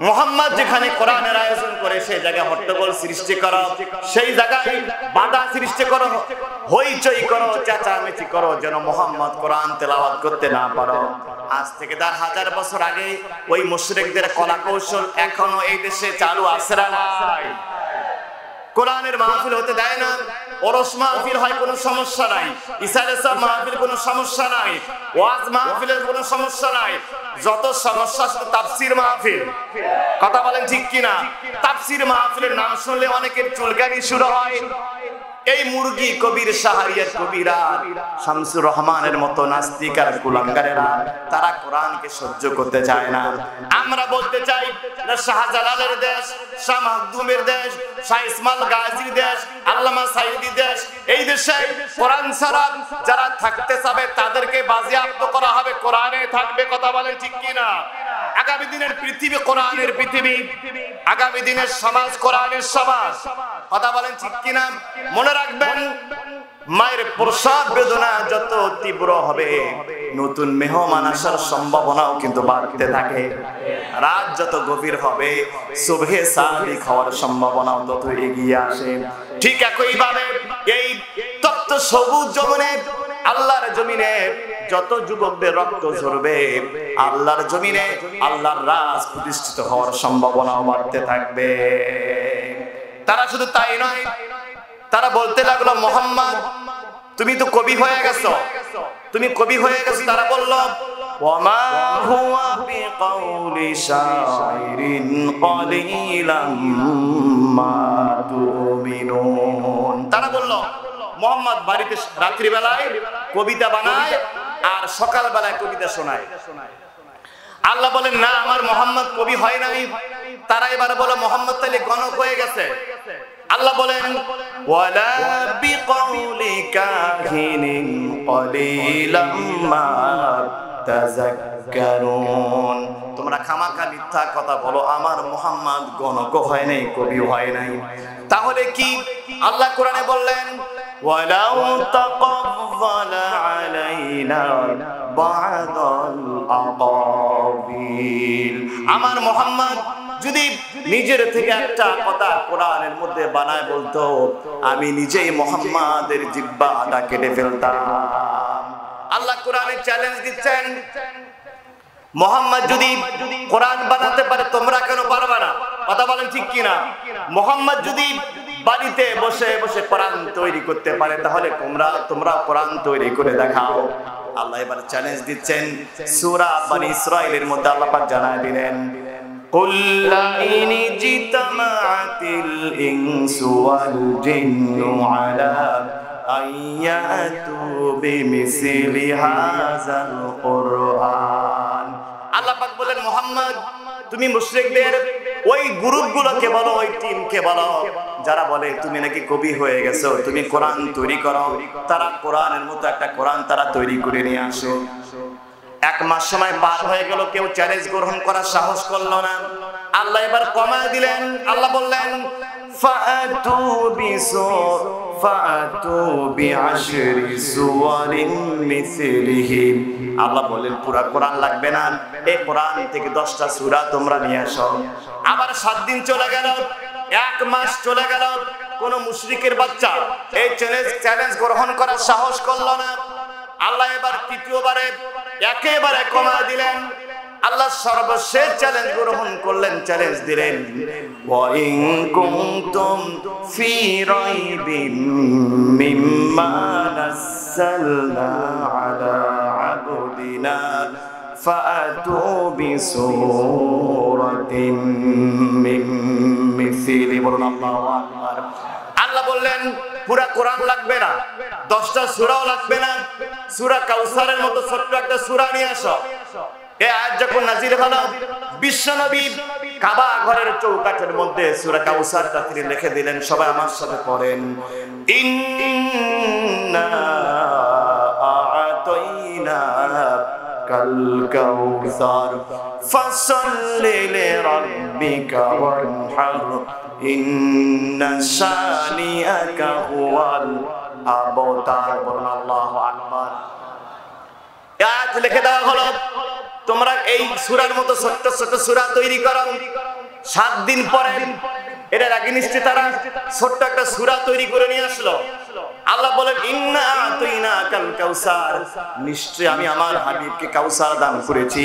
মুহাম্মদ যেখানে কোরআনের আয়োজন করে সেই জায়গায় হট্টগোল সৃষ্টি করো, সেই জায়গায় বাধা সৃষ্টি করো, হইচই করো, চেঁচামেচি করো, যেন মুহাম্মদ কোরআন তেলাওয়াত করতে না পারো। আজ থেকে 1000 বছর আগে ওই মুশরিকদের কলা কৌশল এখনো এই দেশে চালু আছে না নাই? কোরআনের মাহফিল হতে দেয় না, ওরস মাহফিল হয় কোনো সমস্যা নাই, ইসালে সব মাহফিল কোনো সমস্যা নাই, ওয়াজ মাহফিলের কোনো সমস্যা নাই, যত সমস্যা শুধু তাফসীর মাহফিল। কথা বলেন ঠিক কিনা? তাফসীর মাহফিলের নাম শুনলে অনেকের চুলকানি শুরু হয়। এই মুরগি কবির শাহরিয়াত কবিরা শামসুর রহমানের মতো নাস্তিক আর কুলাঙ্গারেরা তারা কোরআনকে সহ্য করতে চায় না। আমরা বলতে চাই শাহজালালের দেশ, শাহ মাহদুমের দেশ, শাহ ইসমাইল গাজীর দেশ, আল্লামা সাইদি দেশ, এই দেশে কোরআন ছাড়া যারা থাকতে চাবে তাদেরকে বাজেয়াপ্ত করা হবে, কোরআনে থাকবে। কথা বলেন ঠিক কিনা? আগামী দিনের পৃথিবী কোরআনের পৃথিবী, আগামী দিনের সমাজ কোরআনের সমাজ। কথা বলেন ঠিক কিনা? মনে রাখবেন, মায়ের প্রসব বেদনা যত তীব্র হবে নতুন মেহমান আসার সম্ভাবনাও কিন্তু বাড়তে থাকে। রাত যত গভীর হবে সুবহে সাদিক হওয়ার সম্ভাবনাও তত এগিয়ে আসে। ঠিক একইভাবে এই তপ্ত সবুজ যমুনে আল্লাহর জমিনে যত যুবকদের রক্ত ঝরবে আল্লাহর জমিনে আল্লাহর রাজ প্রতিষ্ঠিত হওয়ার সম্ভাবনাও বাড়তে থাকবে। তারা শুধু তাই নয়, তারা বলতে লাগলো মুহাম্মদ তুমি তো কবি হয়ে গেছো, তুমি কবি হয়ে গেছো। তারা বলল ওয়ামা হুয়া বিকাউলি শাইরিন ক্বালিলাম মা তুমিনুন। তারা বলল মুহাম্মদ বাড়িতে রাত্রি বেলায় কবিতা বানায় আর সকাল বেলায় কবিতা শোনায়। আল্লাহ বলেন না, আমার মুহাম্মদ কবি হয় নাই। তারা এবার বলে মুহাম্মদ তাহলে গণক হয়ে গেছে। আল্লাহ বলেন ওয়ালা বিকাউলি কাহিনিন ক্বালিলাম মা তাযাক্কারুন। তোমরা খামাখা মিথ্যা কথা বলো, আমার মুহাম্মদ গণক হয় নাই, কবি হয় নাই। তাহলে কি? আল্লাহ কোরআনে বললেন ওয়ালাউ তাকাফালা আলাইনা বা'দাল আকাবিল। আমার মুহাম্মদ যদি নিজের থেকে একটা কথা কোরআনের মধ্যে বানায় বলতো, আমি নিজেই মুহাম্মাদের জিহ্বাটা কেটে ফেলতাম। আল্লাহ কোরআনে চ্যালেঞ্জ দিচ্ছেন, মুহাম্মদ যদি কোরআন বানাতে পারে তোমরা কেন পারবে না? কথা বলেন ঠিক কিনা? মুহাম্মদ যদি বাড়িতে বসে বসে কোরআন তৈরি করতে পারে তাহলে তোমরা কোরআন তৈরি করে দেখাও। আল্লাহ এবার চ্যালেঞ্জ দিচ্ছেন। সূরা বনী ইসরাঈলের মধ্যে আল্লাহ পাক জানায় দিলেন, কুল লা ইন জিতামাতিল ইনসু ওয়াল জিন্নু আলা আইয়াতু বিমিসলি হাযাল কুরআন। আল্লাহ পাক বলেন, মুহাম্মদ তুমি মুশরিকদের ওই গ্রুপগুলোকে বলো, ওই টিমকে বলো যারা বলে তুমি নাকি কবি হয়ে গেছো, তুমি কোরআন তৈরি করো, তারা কোরআনের মতো একটা কোরআন তারা তৈরি করে নিয়ে আসো। 1 মাস সময় পার হয়ে গেল, কেউ চ্যালেঞ্জ গ্রহণ করার সাহস করলো না। আল্লাহ এবার কমায় দিলেন। আল্লাহ বললেন, ফাআতু বিআশরি সুওয়ারিন মিসলিহি। আল্লাহ বলেন পুরা কোরআন লাগবে না, এই কোরআন থেকে 10টা সূরা তোমরা নিয়ে আসো। আবার 7 দিন চলে গেল, 1 মাস চলে গেল, কোন মুশরিকের বাচ্চা এই চ্যালেঞ্জ গ্রহণ করার সাহস করলো না। আল্লাহ এবার তৃতীয়বারে একেবারে কমায় দিলেন। আল্লাহ সর্বশেষ চ্যালেঞ্জ গ্রহণ করলেন, চ্যালেঞ্জ দিলেন, ওয়া ইন কুনতুম ফি রাইবিম মিম্মা নাযালনা আলা আবদিনা ফাআতু বিসূরাতিন মিন মিসলি। বলুন আল্লাহু আকবার। আল্লাহ বললেন পুরা কোরআন লাগবে না, 10টা সূরাও লাগবে না, সূরা কাউসারের মতো ছোট্ট একটা সূরা নিয়ে আসো। এই আয়াত যখন নাযিল হলো, বিশ্বনবী কাবা ঘরের চৌকাঠের মধ্যে সূরা কাউসারটা তিনি লিখে দিলেন। সবাই আমার সাথে পড়েন, ইন্না আ'তাইনা কাল কাউসার ফাসাল্লি লিরাব্বিকা ওয়ানহার ইন্না শানিআকা হুয়াল আবতার। বলুন আল্লাহু আকবার। আয়াত লিখে দেওয়া হলো, তোমরা এই সূরার মতো ছোট্ট ছোট্ট সূরা তৈরি করো। 7 দিন পরে এটার আগেনিস্টে তারা ছোট্ট একটা সূরা তৈরি করে নিয়ে আসলো। আল্লাহ বলেন, ইন্না আ'তাইনা কাল কাউসার, নিশ্চয় আমি আমার হাবিবকে কাউসার দান করেছি।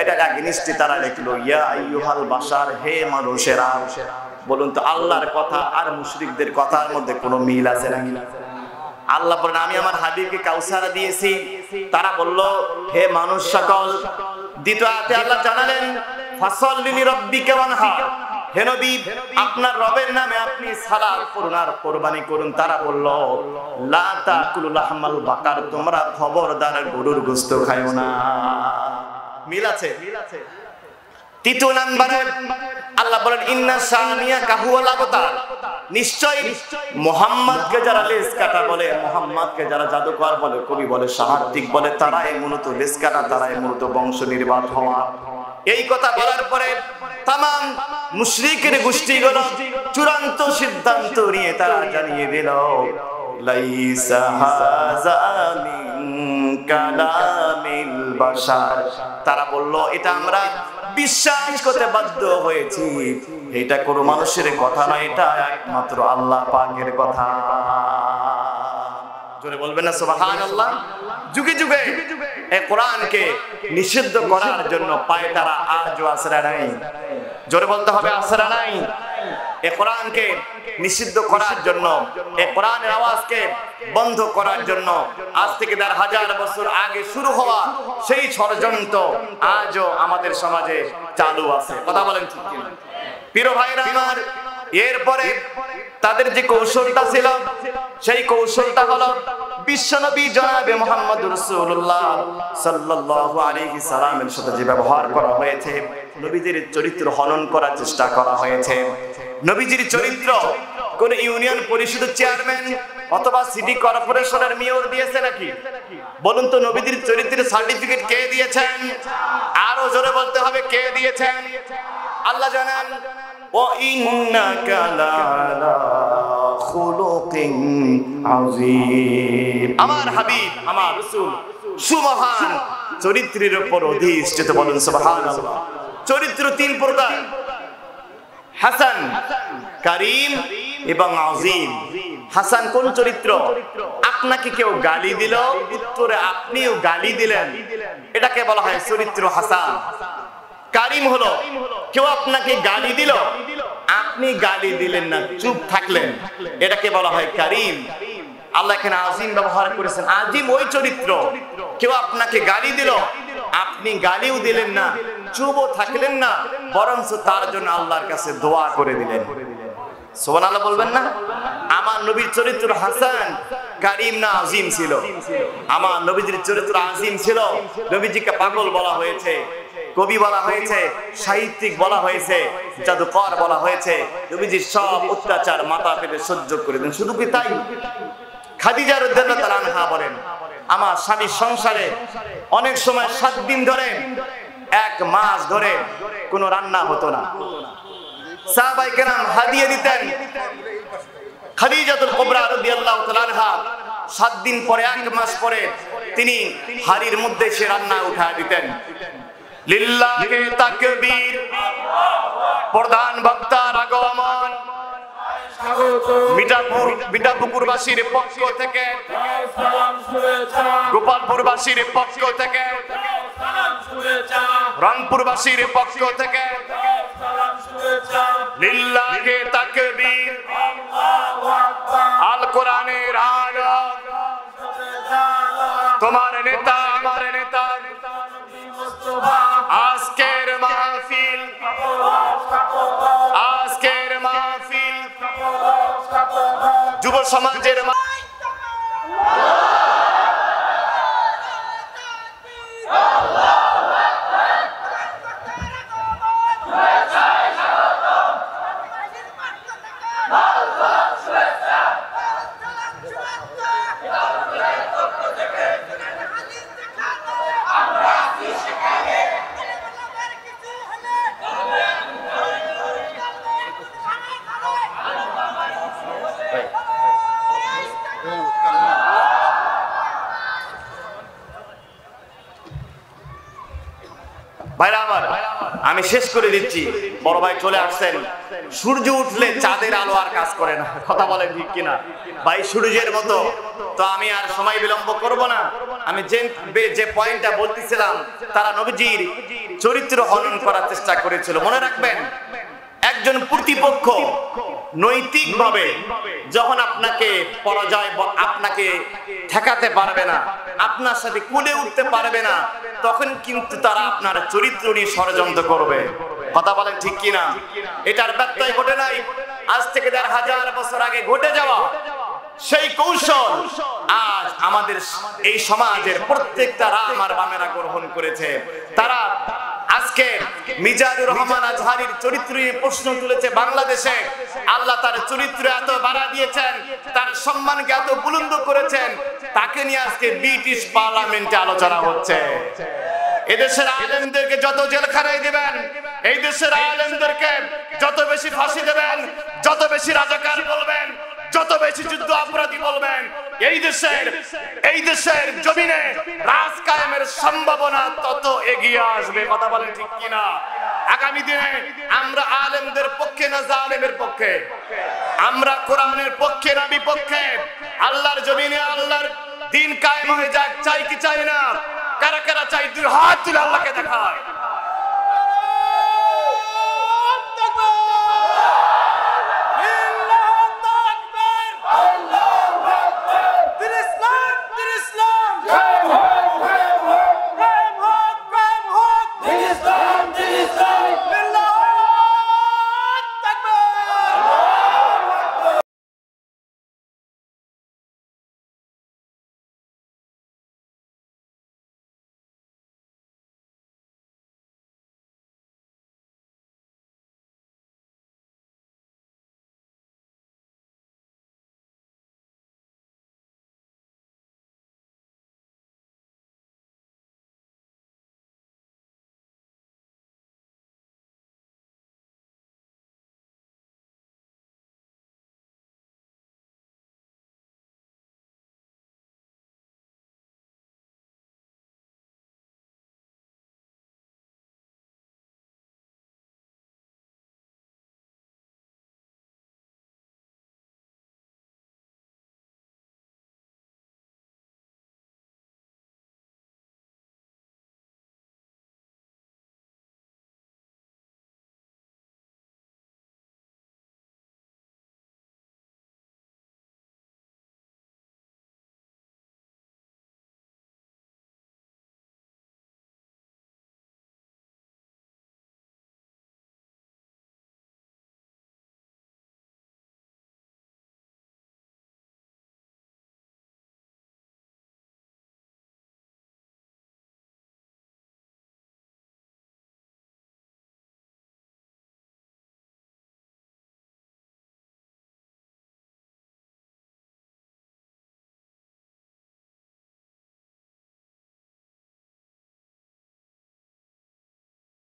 এটার আগেনিস্টে তারা লিখলো, ইয়া আইয়ুহাল বাশার, হে মানুষেরা। বলুন তো আল্লাহর কথা আর মুশরিকদের কথার মধ্যে কোনো মিল আছে নাকি? আল্লাহ বলেন, আমি আমার হাবিবকে কাউসার দিয়েছি। তারা বলল, হে মানুষ সকল। দ্বিতীয় আয়াতে আল্লাহ জানালেন, ফাসাল্লি লিরাব্বিকা ওয়ানহার, হে নবী আপনার রবের নামে আপনি সালাত করুন আর কুরবানি করুন। তারা বলল, লা তাকুলু লাহমাল বাকার, তোমরা খবরদার গরুর গোশত খায়ো না। মিল আছে। তৃতীয় নম্বরে আল্লাহ বলেন, ইন্না শানিআকা হুয়াল আবতার, নিশ্চয় মুহাম্মদকে যারা লেজ কাটা বলে, মুহাম্মদকে যারা জাদুকর বলে, কবি বলে, সাহিত্যিক বলে, তারাই মূলত লেজ কাটা, তারাই মূলত বংশ নির্বাত হওয়া। এই কথা বলার পরে তামাম মুশরিকের গোষ্ঠীগুলো চূড়ান্ত সিদ্ধান্ত নিয়ে তারা জানিয়ে দিল, লাইসা হাযা মিন কালামিল বাশার। তারা বলল, এটা আমরা বিশ্বাস করতে বাধ্য হয়েছি, এটা কোনো মানুষের কথা নয়, এটা একমাত্র আল্লাহ পাকের কথা। জোরে বলবেন না সুবহানাল্লাহ। যুগে যুগে এই কোরআনকে নিষিদ্ধ করার জন্য পায় তারা আজও আসরা নাই। জোরে বলতে হবে, আসরা নাই। এই কোরআনকে নিষিদ্ধ করার জন্য, এই কোরআনের আওয়াজকে বন্ধ করার জন্য আজ থেকে 1000 বছর আগে শুরু হওয়া সেই ষড়যন্ত্র আজও আমাদের সমাজে চালু আছে। কথা বলেন ঠিক কিনা? প্রিয় ভাইরা আমার, এরপরে তাদের যে কৌশলটা ছিল সেই কৌশলটা হলো বিশ্বনবী জনাবে মুহাম্মদুর রাসূলুল্লাহ সাল্লাল্লাহু আলাইহি সাল্লামের সাথে যে ব্যবহার করা হয়েছে, নবীজির চরিত্র হনন করার চেষ্টা করা হয়েছে। নবীজির চরিত্র কোন ইউনিয়ন পরিষদের চেয়ারম্যান অথবা সিটি কর্পোরেশনের মেয়র দিয়েছে নাকি? বলুন তো, নবীজির চরিত্রের সার্টিফিকেট কে দিয়েছেন? আরো জোরে বলতে হবে, কে দিয়েছেন? আল্লাহ জানান, ওয়া ইন্নাকা লাআলা খুলুকিন আযীম। আমার হাবিব, আমার রাসূল সুমহান চরিত্রের উপর অধিষ্ঠিত। বলুন সুবহানাল্লাহ। চরিত্র 3 প্রকার। হাসান, কারিম এবং আজিম। হাসান কোন চরিত্র? আপনাকে কেউ গালি দিল, উত্তরে আপনিও গালি দিলেন, এটাকে বলা হয় চরিত্র হাসান। কারিম হলো কেউ আপনাকে গালি দিল, আপনি গালি দিলেন না, চুপ থাকলেন, এটাকে বলা হয় কারিম। আল্লাহ এখানে আজিম ব্যবহার করেছেন। আজিম ওই চরিত্র, কেউ আপনাকে গালি দিল, আপনি গালিও দিলেন না, চুপও থাকলেন না, বরঞ্চ তার জন্য আল্লাহর কাছে দোয়া করে দিলেন। সুবহানাল্লাহ বলবেন না? আমার নবীর চরিত্র হাসান, কারিম না আজিম ছিল? আমার নবীজির চরিত্র আজিম ছিল। নবীজিকে পাগল বলা হয়েছে, কবি বলা হয়েছে, সাহিত্যিক বলা হয়েছে, জাদুকর বলা হয়েছে। নবীজির সব অত্যাচার মাথা পেতে সহ্য করে দেন। শুধু কি তাই? খাদিজা রাদিয়াল্লাহু তাআলা আনহা বলেন, আমার স্বামীর সংসারে অনেক সময় 7 দিন ধরে, 1 মাস ধরে কোনো রান্না হতো না। সাহাবায়ে কেরাম হাদিয়া দিতেন। খাদিজাতুল কুবরা রাদিয়াল্লাহু তাআলা আনহা 7 দিন পরে, 1 মাস পরে তিনি হাড়ির মধ্যে সে রান্না উঠায় দিতেন। লিল্লাহি তাকবীর। প্রধান বক্তার আগমন। মিঠাপুকুরবাসীর পক্ষ থেকে, গোপালপুরবাসীর পক্ষ থেকে, রংপুরবাসীর পক্ষ থেকে লিল্লাহি তাকবীর। আল কোরআনের আলো, তোমার নেতা আমার নেতা, আজকের মাহফিল, আজকের মাহফিল যুব সমাজের ভাইরা আমার, আমি শেষ করে দিচ্ছি। বড় ভাই চলে আসছেন। সূর্য উঠলে চাঁদের আলো আর কাজ করে না, কথা বলেন ঠিক কিনা? ভাই সূর্যের মতো। তো আমি আর সময় বিলম্ব করব না। আমি যে পয়েন্টটা বলতেছিলাম, তারা নবীজির চরিত্র হনন করার চেষ্টা করেছিল। মনে রাখবেন, একজন প্রতিপক্ষ নৈতিকভাবে যখন আপনাকে পরাজয়, আপনাকে ঠেকাতে পারবে না, আপনার সাথে কুলে উঠতে পারবে না, তখন কিন্তু তারা আপনার চরিত্র নিয়ে ষড়যন্ত্র করবে। কথা বলেন ঠিক কিনা? এটার ব্যত্যয় ঘটে নাই। আজ থেকে ১,৫০০ বছর আগে ঘটে যাওয়া সেই কৌশল আজ আমাদের এই সমাজের প্রত্যেকটা রাম আর বামেরা গ্রহণ করেছে। তারা আজকে মিজানুর রহমান আজহারির চরিত্র নিয়ে প্রশ্ন তুলেছে। বাংলাদেশে আল্লাহ তার চরিত্র এত বাড়া দিয়েছেন, তার সম্মানকে এত বুলন্দ করেছেন, তাকে নিয়ে আজকে ব্রিটিশ পার্লামেন্টে আলোচনা হচ্ছে। এদেশের আলেমদেরকে যত জেলখানায় দিবেন, এই দেশের আলেমদেরকে যত বেশি ফাঁসি দেবেন, যত বেশি রাজাকার বলবেন, যত বেশি যুদ্ধ অপরাধী বলবেন, এই দেশের জমিনে রাজ কায়েমের সম্ভাবনা তত এগিয়ে আসবে। কথা বলেন ঠিক কিনা? আগামী দিনে আমরা আলেমদের পক্ষে না জালেমের পক্ষে? আমরা কোরআনের পক্ষে না বিপক্ষে? আল্লাহর জমিনে আল্লাহর দিন কায়েম হয়ে যাক, চাই কি চাই না? কারা কারা চাই? দুই হাত তুলে আল্লাহকে দেখায়।